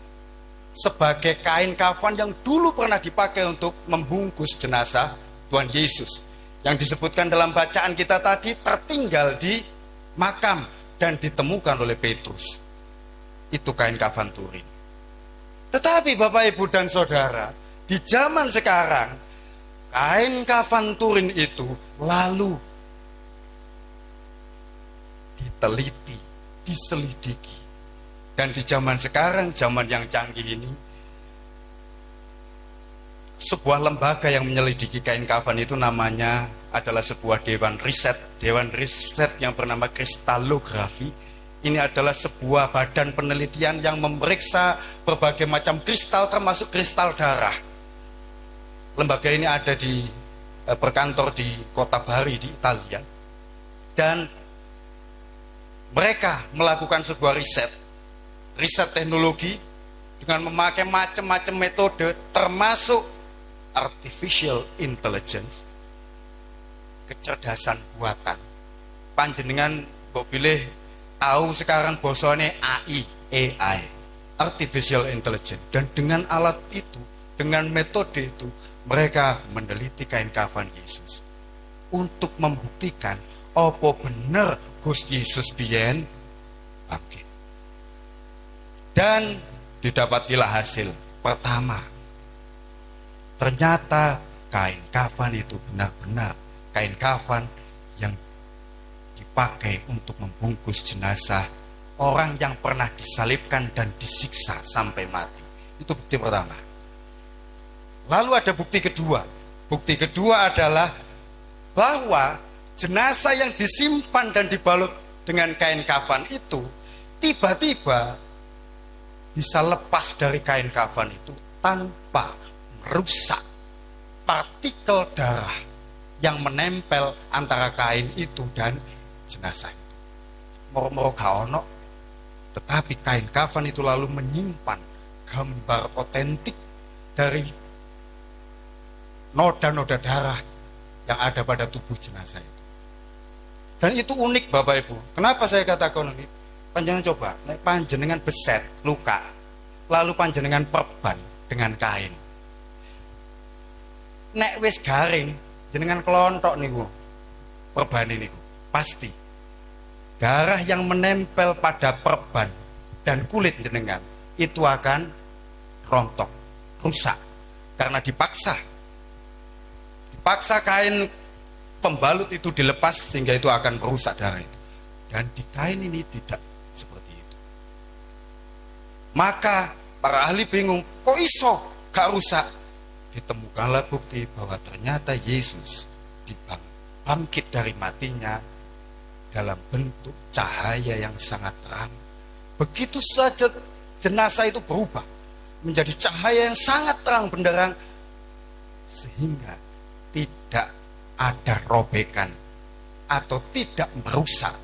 sebagai kain kafan yang dulu pernah dipakai untuk membungkus jenazah Tuhan Yesus. Yang disebutkan dalam bacaan kita tadi tertinggal di makam dan ditemukan oleh Petrus. Itu kain kafan Turin. Tetapi Bapak Ibu dan Saudara, di zaman sekarang kain kafan Turin itu lalu diteliti, diselidiki. Dan di zaman sekarang, zaman yang canggih ini, sebuah lembaga yang menyelidiki kain kafan itu namanya adalah sebuah dewan riset yang bernama kristalografi. Ini adalah sebuah badan penelitian yang memeriksa berbagai macam kristal, termasuk kristal darah. Lembaga ini ada di berkantor di kota Bari di Italia. Dan mereka melakukan sebuah riset teknologi dengan memakai macam-macam metode, termasuk artificial intelligence, kecerdasan buatan. Panjenengan mbok pilih tahu sekarang bosone AI, artificial intelligence. Dan dengan alat itu, dengan metode itu, mereka meneliti kain kafan Yesus untuk membuktikan apa benar Gusti Yesus biyen bangkit. Dan didapatilah hasil pertama. Ternyata kain kafan itu benar-benar kain kafan yang dipakai untuk membungkus jenazah orang yang pernah disalibkan dan disiksa sampai mati. Itu bukti pertama. Lalu ada bukti kedua. Bukti kedua adalah bahwa jenazah yang disimpan dan dibalut dengan kain kafan itu tiba-tiba bisa lepas dari kain kafan itu tanpa merusak partikel darah yang menempel antara kain itu dan jenazah itu. Moro-moro gak ono, tetapi kain kafan itu lalu menyimpan gambar otentik dari noda-noda darah yang ada pada tubuh jenazah itu. Dan itu unik Bapak Ibu. Kenapa saya katakan unik? Panjenengan coba, panjenengan beset luka, lalu panjenengan perban dengan kain. Nek wis garing, jenengan kelontok niku perban ini, pasti darah yang menempel pada perban dan kulit jenengan itu akan rontok, rusak, karena dipaksa kain pembalut itu dilepas sehingga itu akan merusak darah itu. Dan di kain ini tidak seperti itu. Maka para ahli bingung, kok iso gak rusak? Ditemukanlah bukti bahwa ternyata Yesus bangkit dari matinya dalam bentuk cahaya yang sangat terang. Begitu saja jenazah itu berubah menjadi cahaya yang sangat terang benderang, sehingga tidak ada robekan atau tidak merusak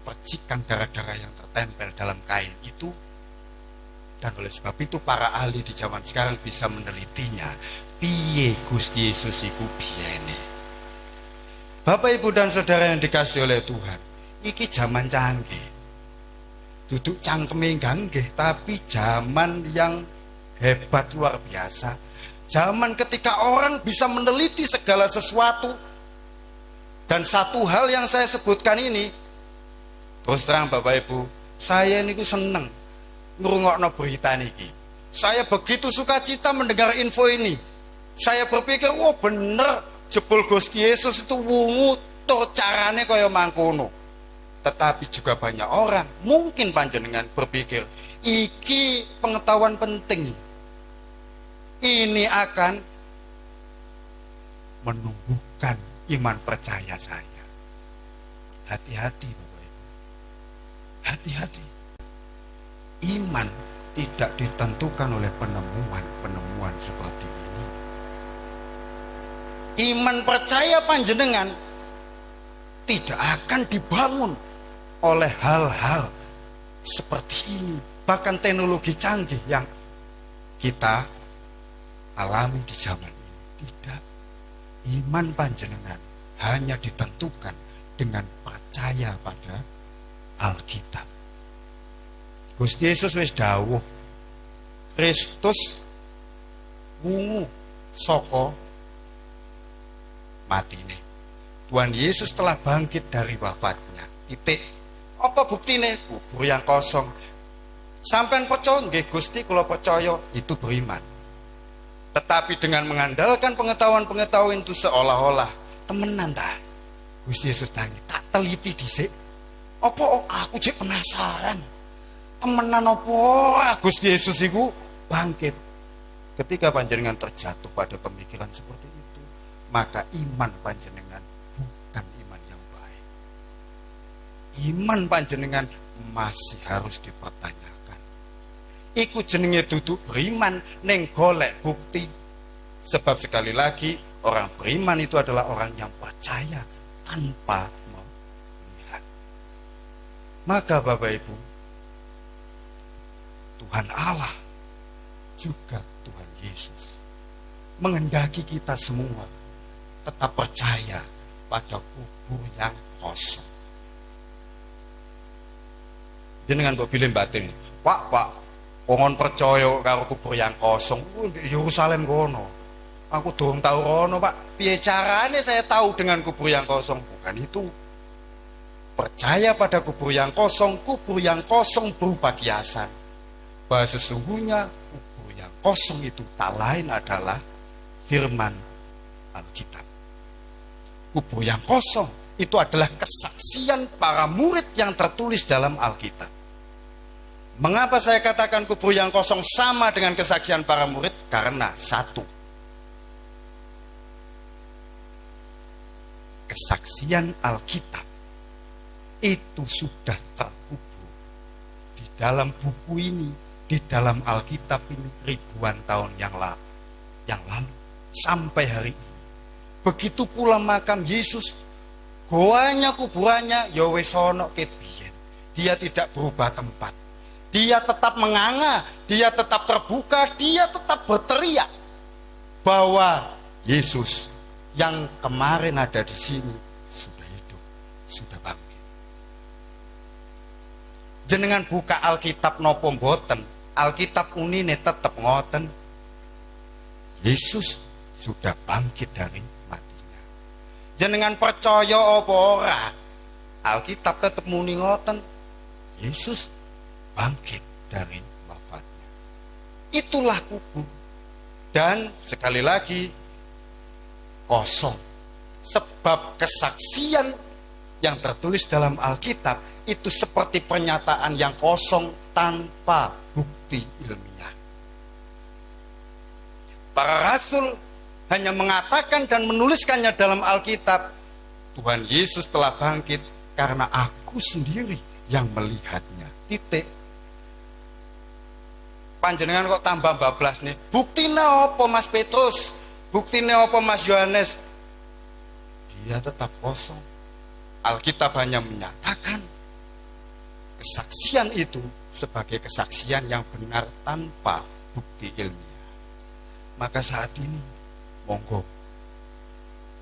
percikan darah-darah yang tertempel dalam kain itu. Dan oleh sebab itu para ahli di zaman sekarang bisa menelitinya. Piye Gusti Yesus iku biyene. Bapak Ibu dan Saudara yang dikasihi oleh Tuhan, iki zaman canggih. duduk cangkeme ganggih, tapi zaman yang hebat luar biasa. Zaman ketika orang bisa meneliti segala sesuatu. Dan satu hal yang saya sebutkan ini, terus terang Bapak Ibu, saya niku seneng ngrungokno berita niki. Saya begitu sukacita mendengar info ini. Saya berpikir, wah bener, jebul Gusti Yesus itu wungu tur carane kaya mangkono. Tetapi juga banyak orang, mungkin panjenengan berpikir, iki pengetahuan penting. Ini akan menumbuhkan iman percaya saya. Hati-hati Bapak Ibu. Hati-hati. Iman tidak ditentukan oleh penemuan-penemuan seperti ini. Iman percaya panjenengan tidak akan dibangun oleh hal-hal seperti ini. Bahkan teknologi canggih yang kita alami di zaman ini. Tidak. Iman panjenengan hanya ditentukan dengan percaya pada Alkitab. Gusti Yesus wis dawuh, Kristus wungu saka matine. Tuhan Yesus telah bangkit dari wafatnya. Titik. Apa buktine? Kubur yang kosong. Sampean percaya nggih Gusti, kula percaya, itu beriman. Tetapi dengan mengandalkan pengetahuan-pengetahuan itu seolah-olah temenan ta. Gusti Yesus tanya, tak teliti dhisik. Apa aku jek penasaran. Temenan apa Gusti Yesus iku bangkit. Ketika panjenengan terjatuh pada pemikiran seperti itu, maka iman panjenengan bukan iman yang baik. Iman panjenengan masih harus dipertanyakan. Iku jenenge duduk beriman ning golek bukti. Sebab sekali lagi orang beriman itu adalah orang yang percaya tanpa melihat. Maka Bapak Ibu, Tuhan Allah juga Tuhan Yesus menghendaki kita semua tetap percaya pada kubur yang kosong. Jenengan kok pilih batin, Pak, wongon percaya karo kubur yang kosong. Di Yerusalem kono. Aku durung tahu kono, Pak. Piye carane saya tahu dengan kubur yang kosong? Bukan itu. Percaya pada kubur yang kosong berupa kiasan. Bahwa sesungguhnya kubur yang kosong itu tak lain adalah firman Alkitab. Kubur yang kosong itu adalah kesaksian para murid yang tertulis dalam Alkitab. Mengapa saya katakan kubur yang kosong sama dengan kesaksian para murid? Karena satu, kesaksian Alkitab itu sudah terkubur di dalam buku ini, di dalam Alkitab ini ribuan tahun yang lalu sampai hari ini. Begitu pula makam Yesus, goanya kuburannya ya wis ana ket biyen. Dia tidak berubah tempat. Dia tetap menganga, dia tetap terbuka, dia tetap berteriak bahwa Yesus yang kemarin ada di sini sudah hidup, sudah bangkit. Jenengan buka Alkitab nopo mboten, Alkitab unine tetap ngoten. Yesus sudah bangkit dari matinya. Jenengan percaya apa ora, Alkitab tetap muni ngoten. Yesus bangkit dari wafatnya. Itulah kubur. Dan sekali lagi kosong. Sebab kesaksian yang tertulis dalam Alkitab itu seperti pernyataan yang kosong tanpa bukti ilmiah. Para rasul hanya mengatakan dan menuliskannya dalam Alkitab, Tuhan Yesus telah bangkit karena aku sendiri yang melihatnya. Titik. Panjenengan kok tambah bablas nih. Buktinya apa Mas Petrus? Buktinya apa Mas Yohanes? Dia tetap kosong. Alkitab hanya menyatakan kesaksian itu sebagai kesaksian yang benar tanpa bukti ilmiah. Maka saat ini monggo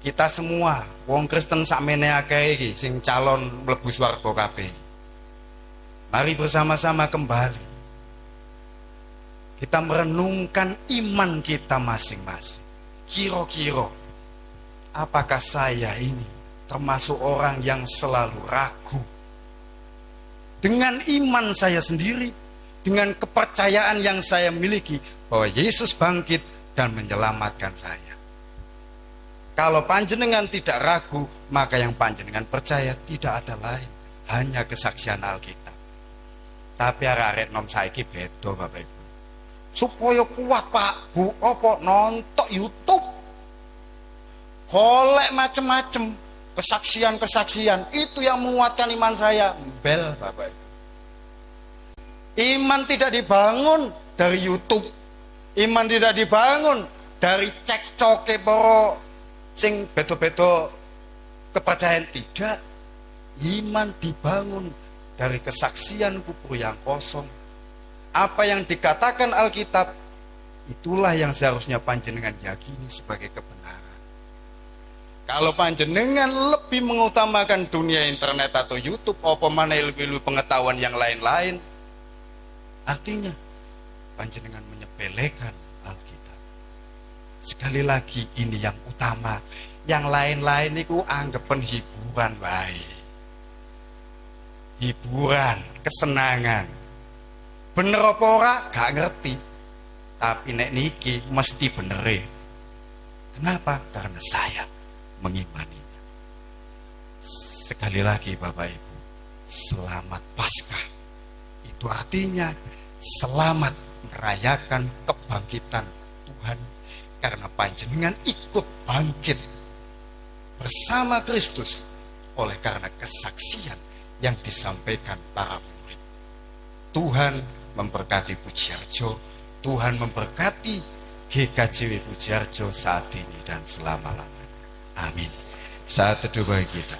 kita semua wong Kristen sakmene akeh iki sing calon mlebu swarga kabeh. Mari bersama-sama kembali kita merenungkan iman kita masing-masing. Kira-kira apakah saya ini termasuk orang yang selalu ragu dengan iman saya sendiri, dengan kepercayaan yang saya miliki bahwa Yesus bangkit dan menyelamatkan saya. Kalau panjenengan tidak ragu, maka yang panjenengan percaya tidak ada lain, hanya kesaksian Alkitab. Tapi arek-arek nom saiki beda Bapak Ibu. Supaya kuat Pak Bu, opo nonton YouTube, kolek macem-macem kesaksian-kesaksian, itu yang menguatkan iman saya. Bel Bapak Ibu. Iman tidak dibangun dari YouTube, iman tidak dibangun dari cek-coke poro sing beto-beto kepercayaan, tidak. Iman dibangun dari kesaksian kubur yang kosong. Apa yang dikatakan Alkitab, itulah yang seharusnya panjenengan yakini sebagai kebenaran. Kalau panjenengan lebih mengutamakan dunia internet atau YouTube, apa mana lebih pengetahuan yang lain-lain, artinya panjenengan menyepelekan Alkitab. Sekali lagi, ini yang utama. Yang lain-lain itu anggapan hiburan baik. Hiburan, kesenangan. Bener apa ora gak ngerti. Tapi nek niki mesti benerin. Kenapa? Karena saya mengimaninya. Sekali lagi Bapak Ibu, selamat Paskah. Itu artinya selamat merayakan kebangkitan Tuhan, karena panjenengan ikut bangkit bersama Kristus oleh karena kesaksian yang disampaikan para murid. Tuhan memberkati Pujiarjo, Tuhan memberkati GKJW Pujiarjo saat ini dan selama-lamanya. Amin. Saat teduh bagi kita.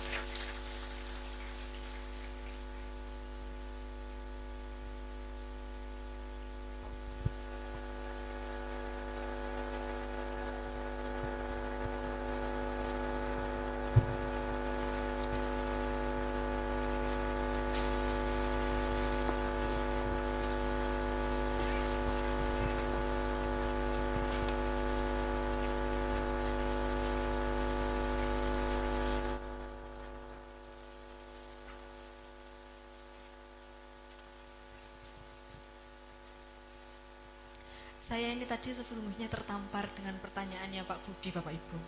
Saya ini tadi sesungguhnya tertampar dengan pertanyaannya Pak Budi, Bapak Ibu.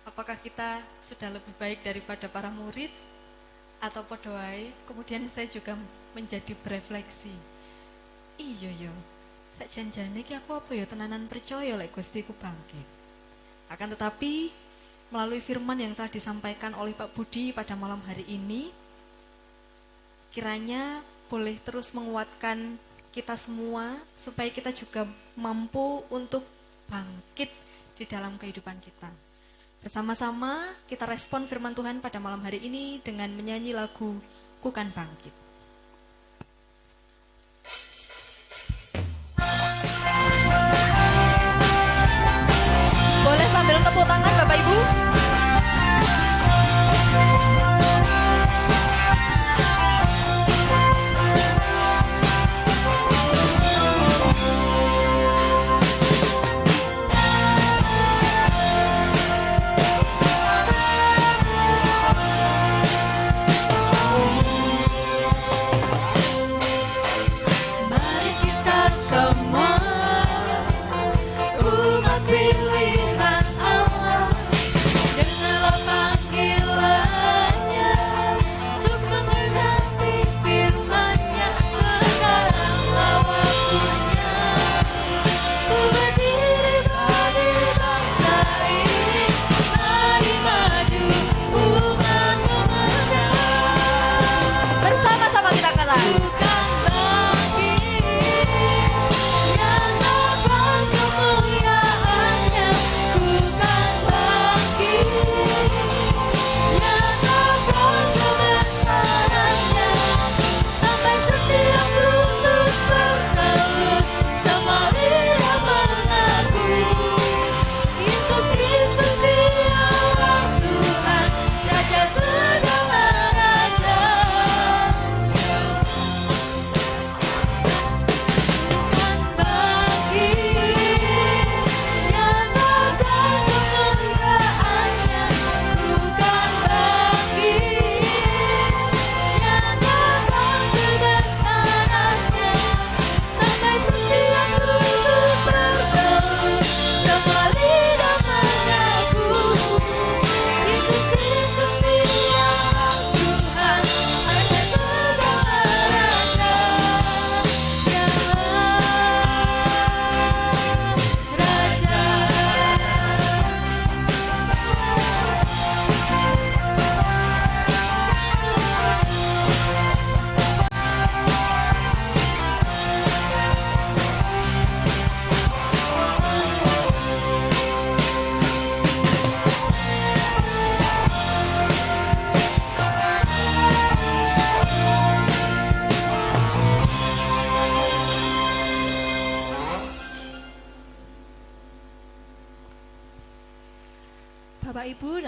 Apakah kita sudah lebih baik daripada para murid atau podoai? Kemudian saya juga menjadi berefleksi. Iya yo, sakjanjane ki aku apa ya tenanan percaya lek Gusti ku bangkit. Akan tetapi melalui firman yang telah disampaikan oleh Pak Budi pada malam hari ini, kiranya boleh terus menguatkan kita semua supaya kita juga mampu untuk bangkit di dalam kehidupan kita. Bersama-sama kita respon firman Tuhan pada malam hari ini dengan menyanyi lagu Ku Kan Bangkit. Boleh sambil tepuk tangan Bapak Ibu?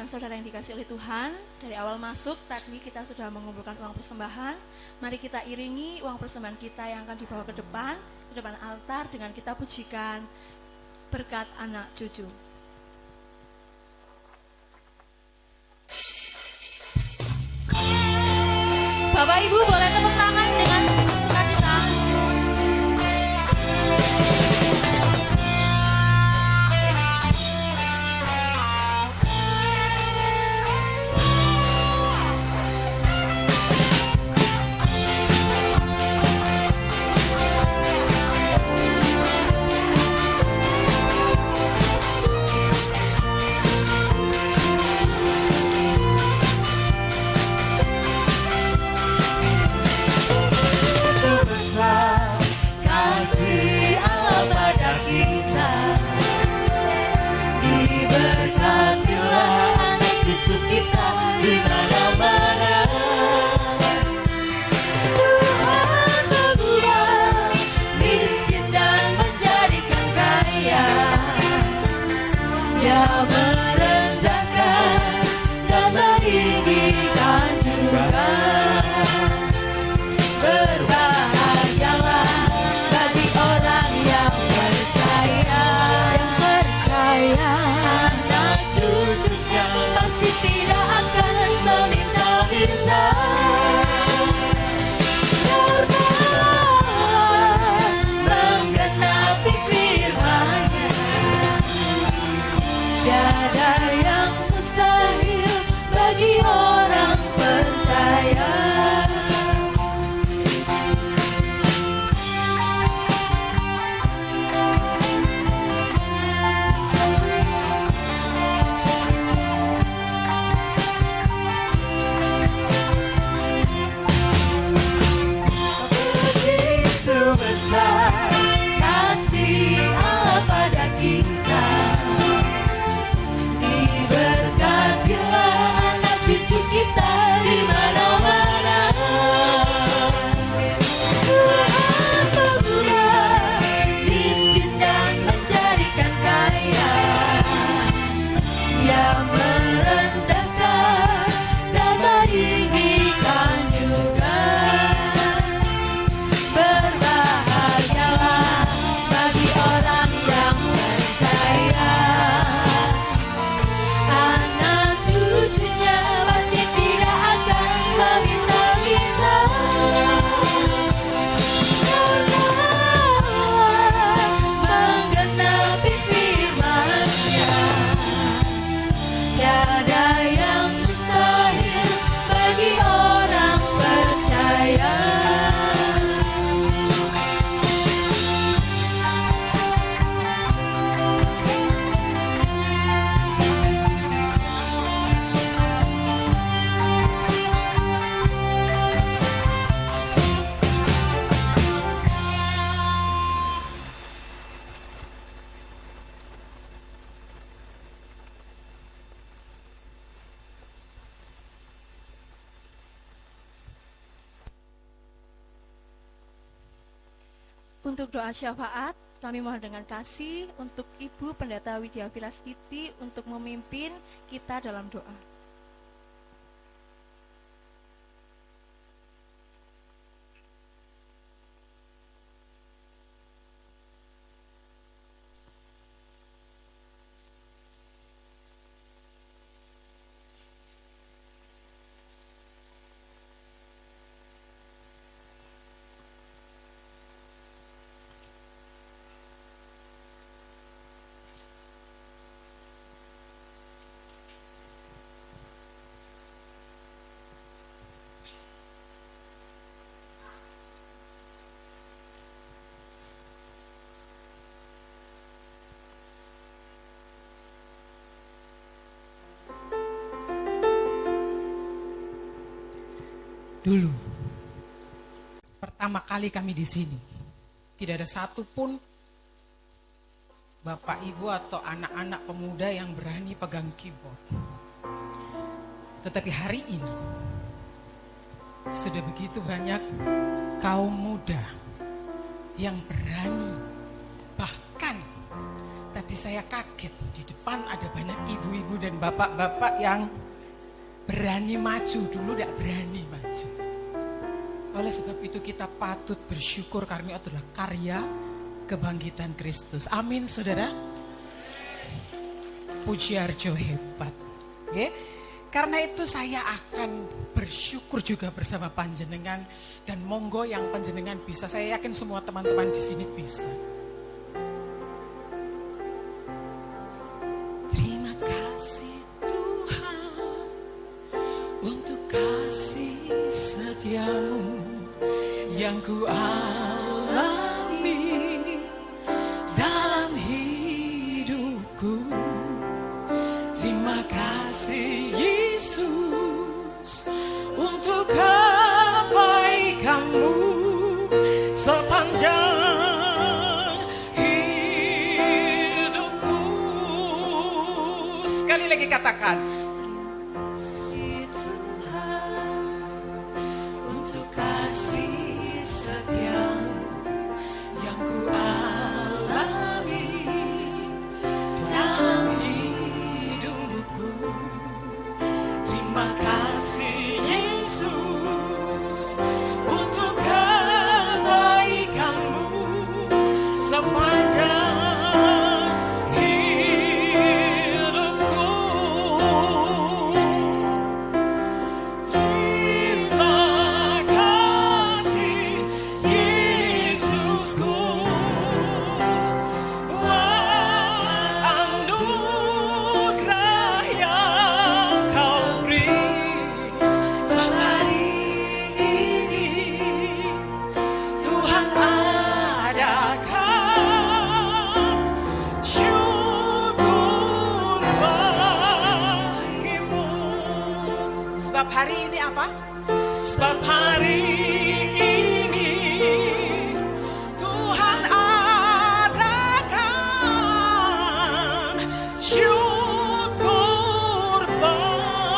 dan saudara yang dikasih oleh Tuhan, dari awal masuk tadi kita sudah mengumpulkan uang persembahan. Mari kita iringi uang persembahan kita yang akan dibawa ke depan altar dengan kita pujikan berkat anak cucu. Bapak Ibu boleh tepuk tangan dengan sukacita. Untuk doa syafaat, kami mohon dengan kasih untuk Ibu Pendeta Widya Filaskiti untuk memimpin kita dalam doa. Dulu, pertama kali kami di sini, tidak ada satupun bapak ibu atau anak-anak pemuda yang berani pegang keyboard. Tetapi hari ini, sudah begitu banyak kaum muda yang berani, bahkan Tadi saya kaget, di depan ada banyak ibu-ibu dan bapak-bapak yang berani maju, dulu tidak berani maju. Oleh sebab itu kita patut bersyukur karena itu adalah karya kebangkitan Kristus. Amin saudara. Puji Harjo hebat. Okay? Karena itu saya akan bersyukur juga bersama panjenengan. Dan monggo yang panjenengan bisa, saya yakin semua teman-teman di sini bisa. Terima kasih Tuhan untuk kasih setiamu yang ku alami dalam hidupku. Terima kasih Yesus untuk kebaikanmu sepanjang hidupku. Sekali lagi katakan. Hari ini apa? Sebab hari ini Tuhan adakan syukur bagimu.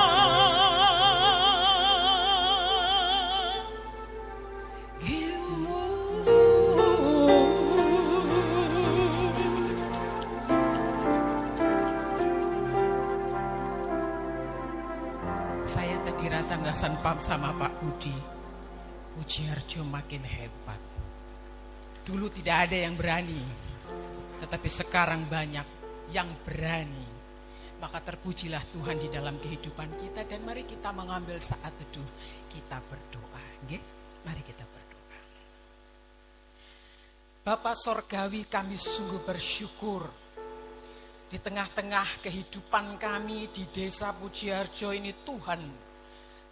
Saya tadi rasan-rasan pam sama Pak Budi. Puji Harjo makin hebat. Dulu tidak ada yang berani, tetapi sekarang banyak yang berani. Maka terpujilah Tuhan di dalam kehidupan kita. Dan mari kita mengambil saat teduh, kita berdoa. Nggih? Mari kita berdoa. Bapa Sorgawi, kami sungguh bersyukur di tengah-tengah kehidupan kami di desa Puji Harjo ini. Tuhan,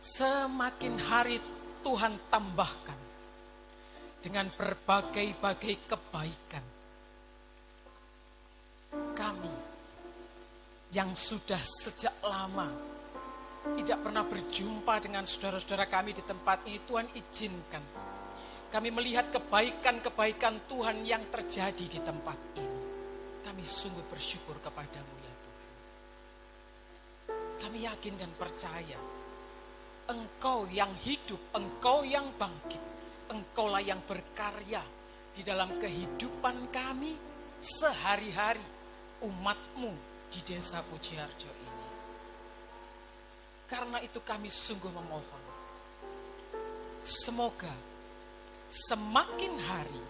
semakin hari Tuhan tambahkan dengan berbagai-bagai kebaikan. Kami yang sudah sejak lama tidak pernah berjumpa dengan saudara-saudara kami di tempat ini, Tuhan izinkan kami melihat kebaikan-kebaikan Tuhan yang terjadi di tempat ini. Kami sungguh bersyukur kepadamu ya Tuhan. Kami yakin dan percaya Engkau yang hidup, Engkau yang bangkit, Engkaulah yang berkarya di dalam kehidupan kami sehari-hari umat-Mu di desa Puji Harjo ini. Karena itu kami sungguh memohon, semoga semakin hari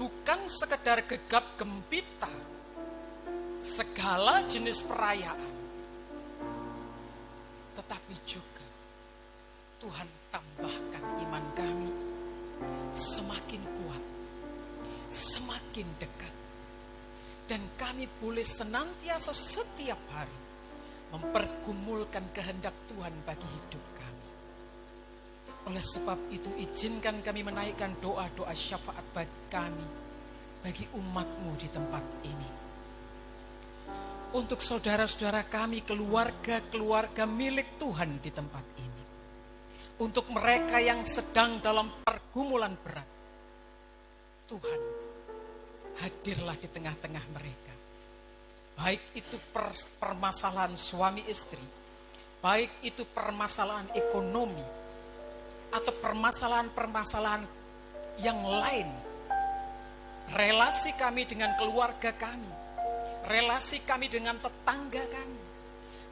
bukan sekedar gegap gempita segala jenis perayaan, tetapi juga Tuhan tambahkan iman kami semakin kuat, semakin dekat. Dan kami boleh senantiasa setiap hari mempergumulkan kehendak Tuhan bagi hidup kami. Oleh sebab itu izinkan kami menaikkan doa-doa syafaat bagi kami, bagi umat-Mu di tempat ini. Untuk saudara-saudara kami, keluarga-keluarga milik Tuhan di tempat ini. Untuk mereka yang sedang dalam pergumulan berat, Tuhan, hadirlah di tengah-tengah mereka. Baik itu permasalahan suami istri, baik itu permasalahan ekonomi, atau permasalahan-permasalahan yang lain relasi kami dengan keluarga kami, relasi kami dengan tetangga kami,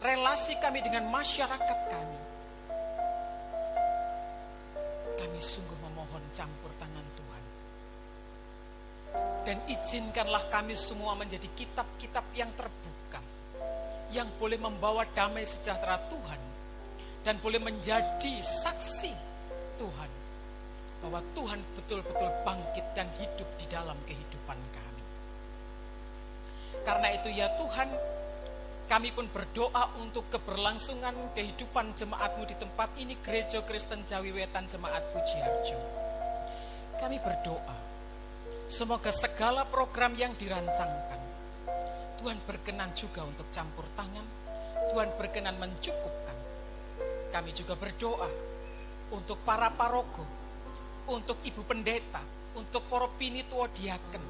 relasi kami dengan masyarakat kami. Kami sungguh memohon campur tangan Tuhan. Dan izinkanlah kami semua menjadi kitab-kitab yang terbuka, yang boleh membawa damai sejahtera Tuhan, dan boleh menjadi saksi Tuhan, bahwa Tuhan betul-betul bangkit dan hidup di dalam kehidupan kami. Karena itu ya Tuhan, kami pun berdoa untuk keberlangsungan kehidupan jemaat-Mu di tempat ini, Gereja Kristen Jawi Wetan Jemaat Pujiharjo. Kami berdoa, semoga segala program yang dirancangkan, Tuhan berkenan juga untuk campur tangan, Tuhan berkenan mencukupkan. Kami juga berdoa untuk para parogo, untuk ibu pendeta, untuk para pinituo diaken,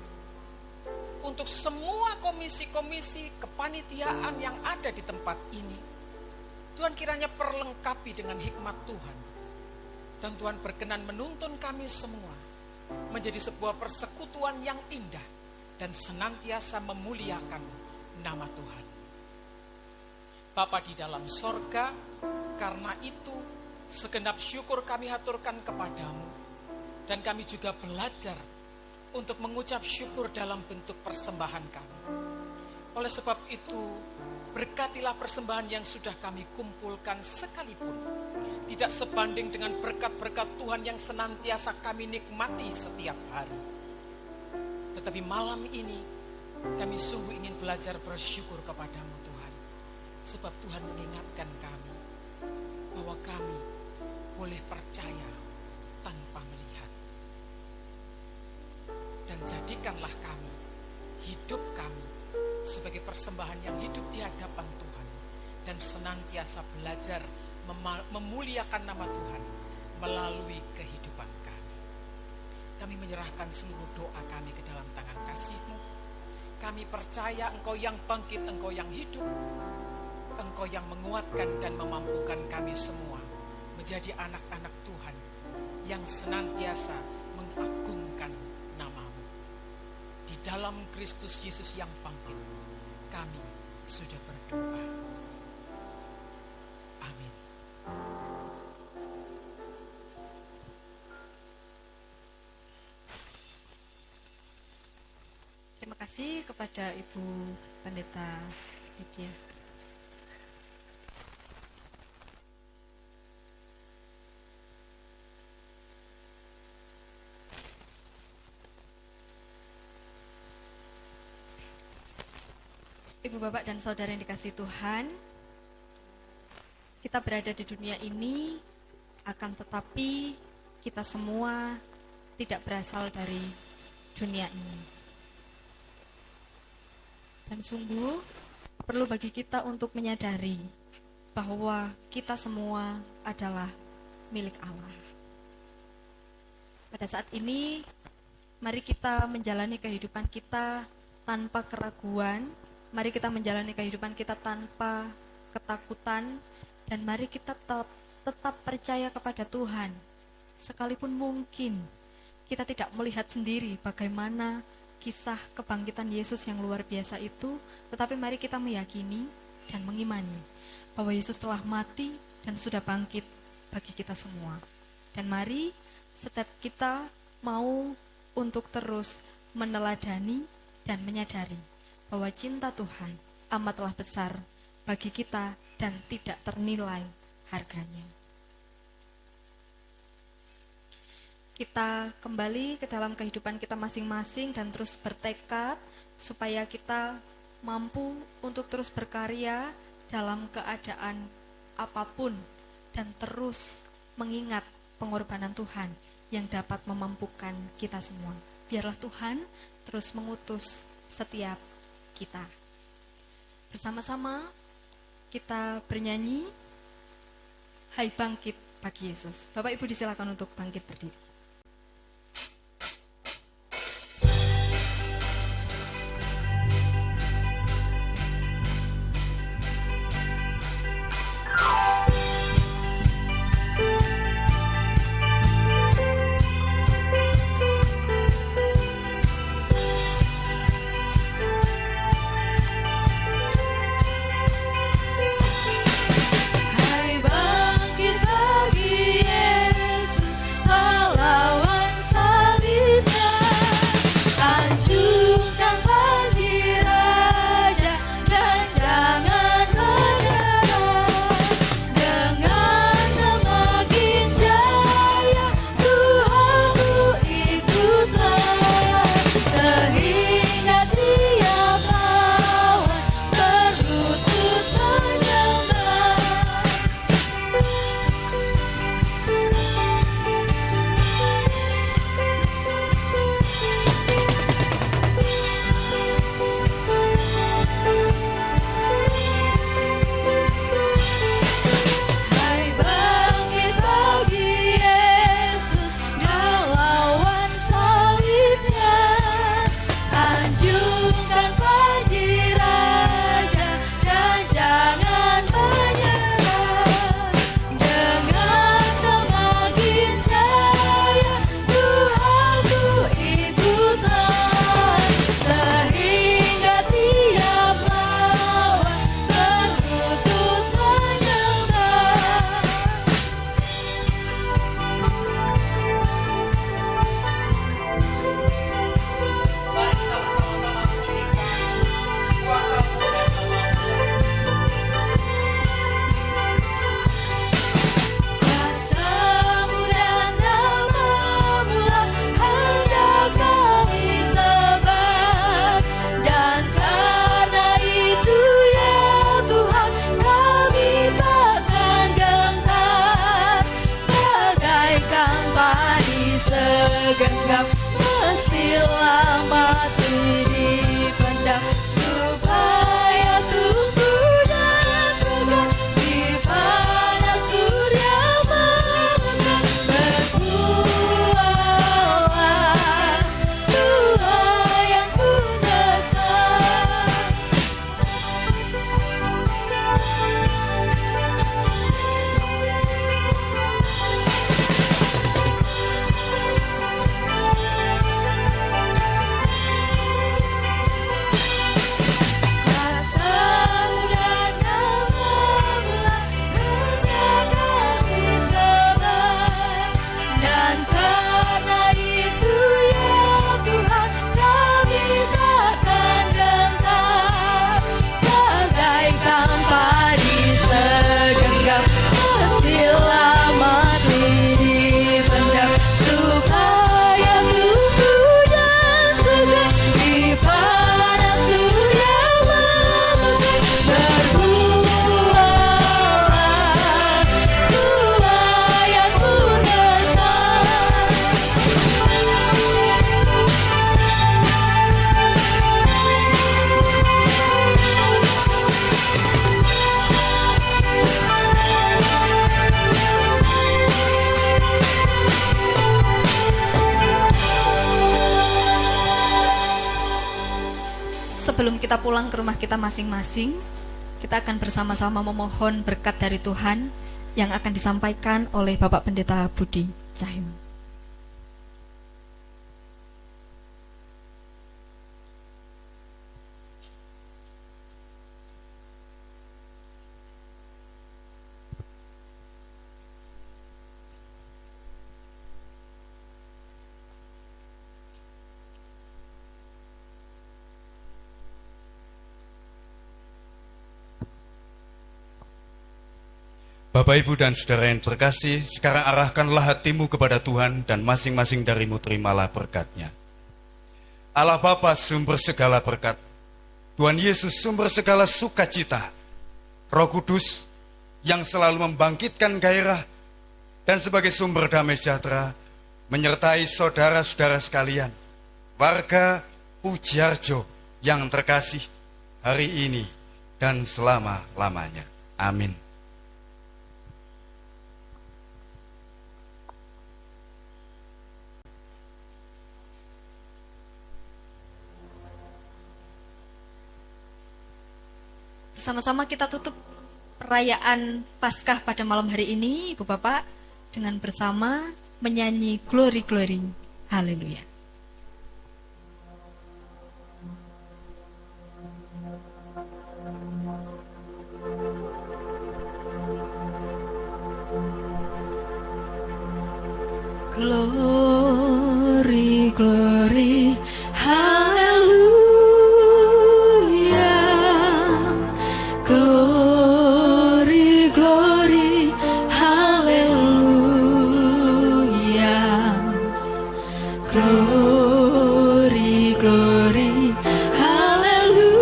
untuk semua komisi-komisi kepanitiaan yang ada di tempat ini. Tuhan kiranya perlengkapi dengan hikmat Tuhan. Dan Tuhan berkenan menuntun kami semua menjadi sebuah persekutuan yang indah dan senantiasa memuliakan nama Tuhan. Bapa di dalam sorga, karena itu segenap syukur kami haturkan kepadamu. Dan kami juga belajar untuk mengucap syukur dalam bentuk persembahan kami. Oleh sebab itu, berkatilah persembahan yang sudah kami kumpulkan sekalipun tidak sebanding dengan berkat-berkat Tuhan yang senantiasa kami nikmati setiap hari. Tetapi malam ini, kami sungguh ingin belajar bersyukur kepadamu Tuhan. Sebab Tuhan mengingatkan kami bahwa kami boleh percaya tanpa melihat. Dan jadikanlah kami, hidup kami sebagai persembahan yang hidup di hadapan Tuhan, dan senantiasa belajar memuliakan nama Tuhan melalui kehidupan kami. Kami menyerahkan seluruh doa kami ke dalam tangan kasih-Mu. Kami percaya Engkau yang bangkit, Engkau yang hidup, Engkau yang menguatkan dan memampukan kami semua menjadi anak-anak Tuhan yang senantiasa mengagungkan nama-Mu. Di dalam Kristus Yesus yang bangkit, kami sudah berdoa. Amin. Terima kasih kepada Ibu Pendeta Lydia. Ibu, Bapak, dan Saudara yang dikasihi Tuhan, kita berada di dunia ini, akan tetapi kita semua tidak berasal dari dunia ini. Dan sungguh perlu bagi kita untuk menyadari bahwa kita semua adalah milik Allah. Pada saat ini, mari kita menjalani kehidupan kita tanpa keraguan. Mari kita menjalani kehidupan kita tanpa ketakutan, dan mari kita tetap percaya kepada Tuhan. Sekalipun mungkin kita tidak melihat sendiri bagaimana kisah kebangkitan Yesus yang luar biasa itu, tetapi mari kita meyakini dan mengimani bahwa Yesus telah mati dan sudah bangkit bagi kita semua. Dan mari setiap kita mau untuk terus meneladani dan menyadari bahwa cinta Tuhan amatlah besar bagi kita dan tidak ternilai harganya. Kita kembali ke dalam kehidupan kita masing-masing dan terus bertekad supaya kita mampu untuk terus berkarya dalam keadaan apapun dan terus mengingat pengorbanan Tuhan yang dapat memampukan kita semua. Biarlah Tuhan terus mengutus setiap kita. Bersama-sama kita bernyanyi Hai Bangkit Bagi Yesus. Bapak Ibu disilakan untuk bangkit berdiri. kita pulang ke rumah kita masing-masing, kita akan bersama-sama memohon berkat dari Tuhan yang akan disampaikan oleh Bapak Pendeta Budi Cahyo. Bapak, Ibu, dan Saudara yang terkasih, sekarang arahkanlah hatimu kepada Tuhan dan masing-masing darimu terimalah berkat-Nya. Allah Bapa, sumber segala berkat, Tuhan Yesus, sumber segala sukacita, Roh Kudus yang selalu membangkitkan gairah dan sebagai sumber damai sejahtera, menyertai saudara-saudara sekalian, warga Pujiarjo yang terkasih hari ini dan selama-lamanya. Amin. Sama-sama kita tutup perayaan Paskah pada malam hari ini, Ibu Bapak, dengan bersama menyanyi Glory Glory. Haleluya. Glory, glory, hallelujah. Glory, glory, hallelujah. Glory, glory, hallelujah.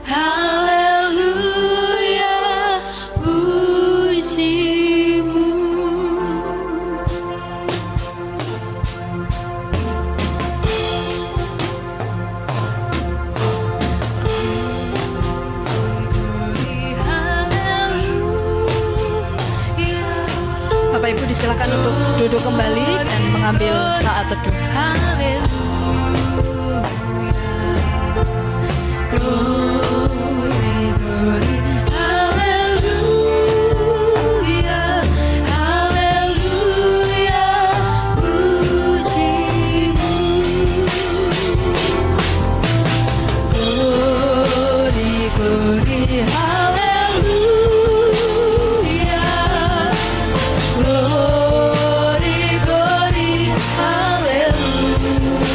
Hallelujah, pujimu. Bapak Ibu disilakan untuk duduk kembali dan mengambil saat teduh. Glory, glory, hallelujah, hallelujah, pujimu. Glory, glory, hallelujah. Glory, glory, hallelujah.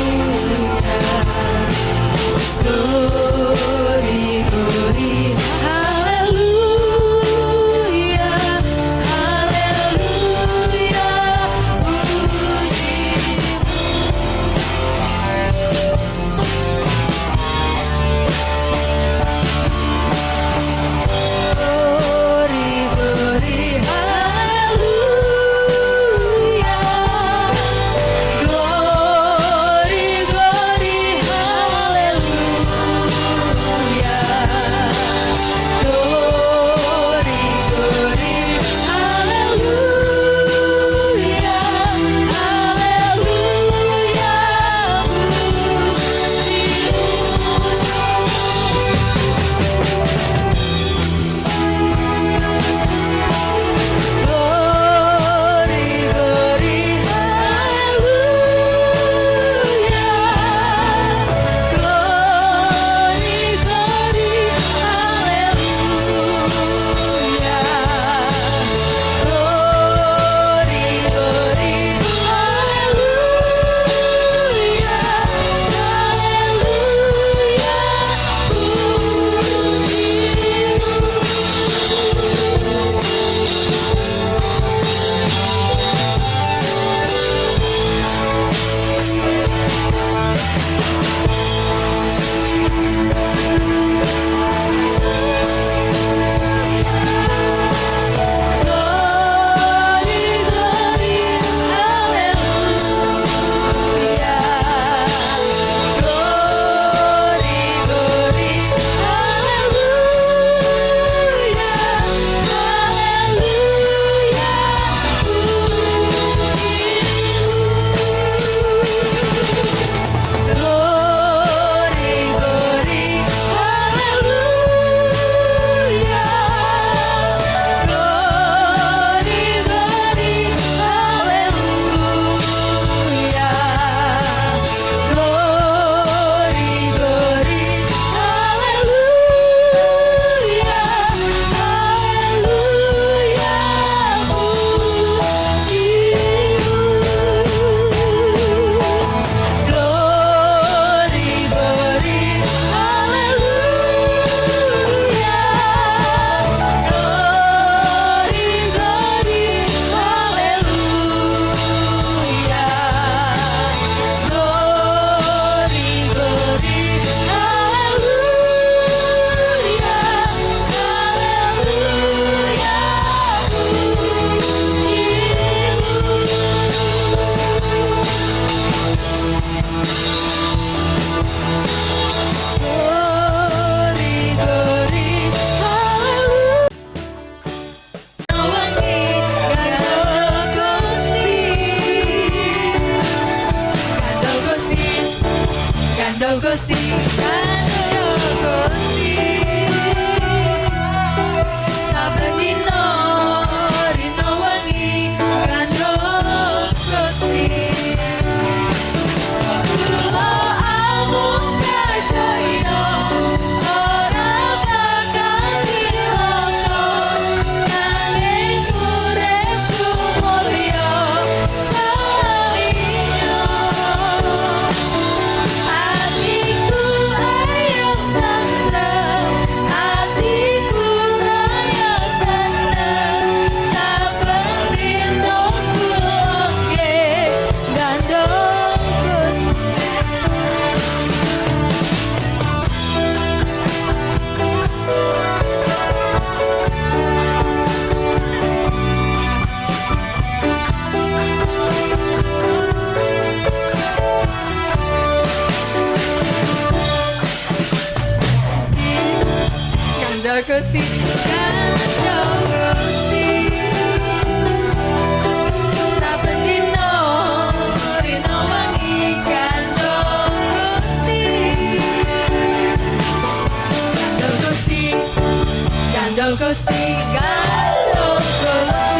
Gusti gantung Gusti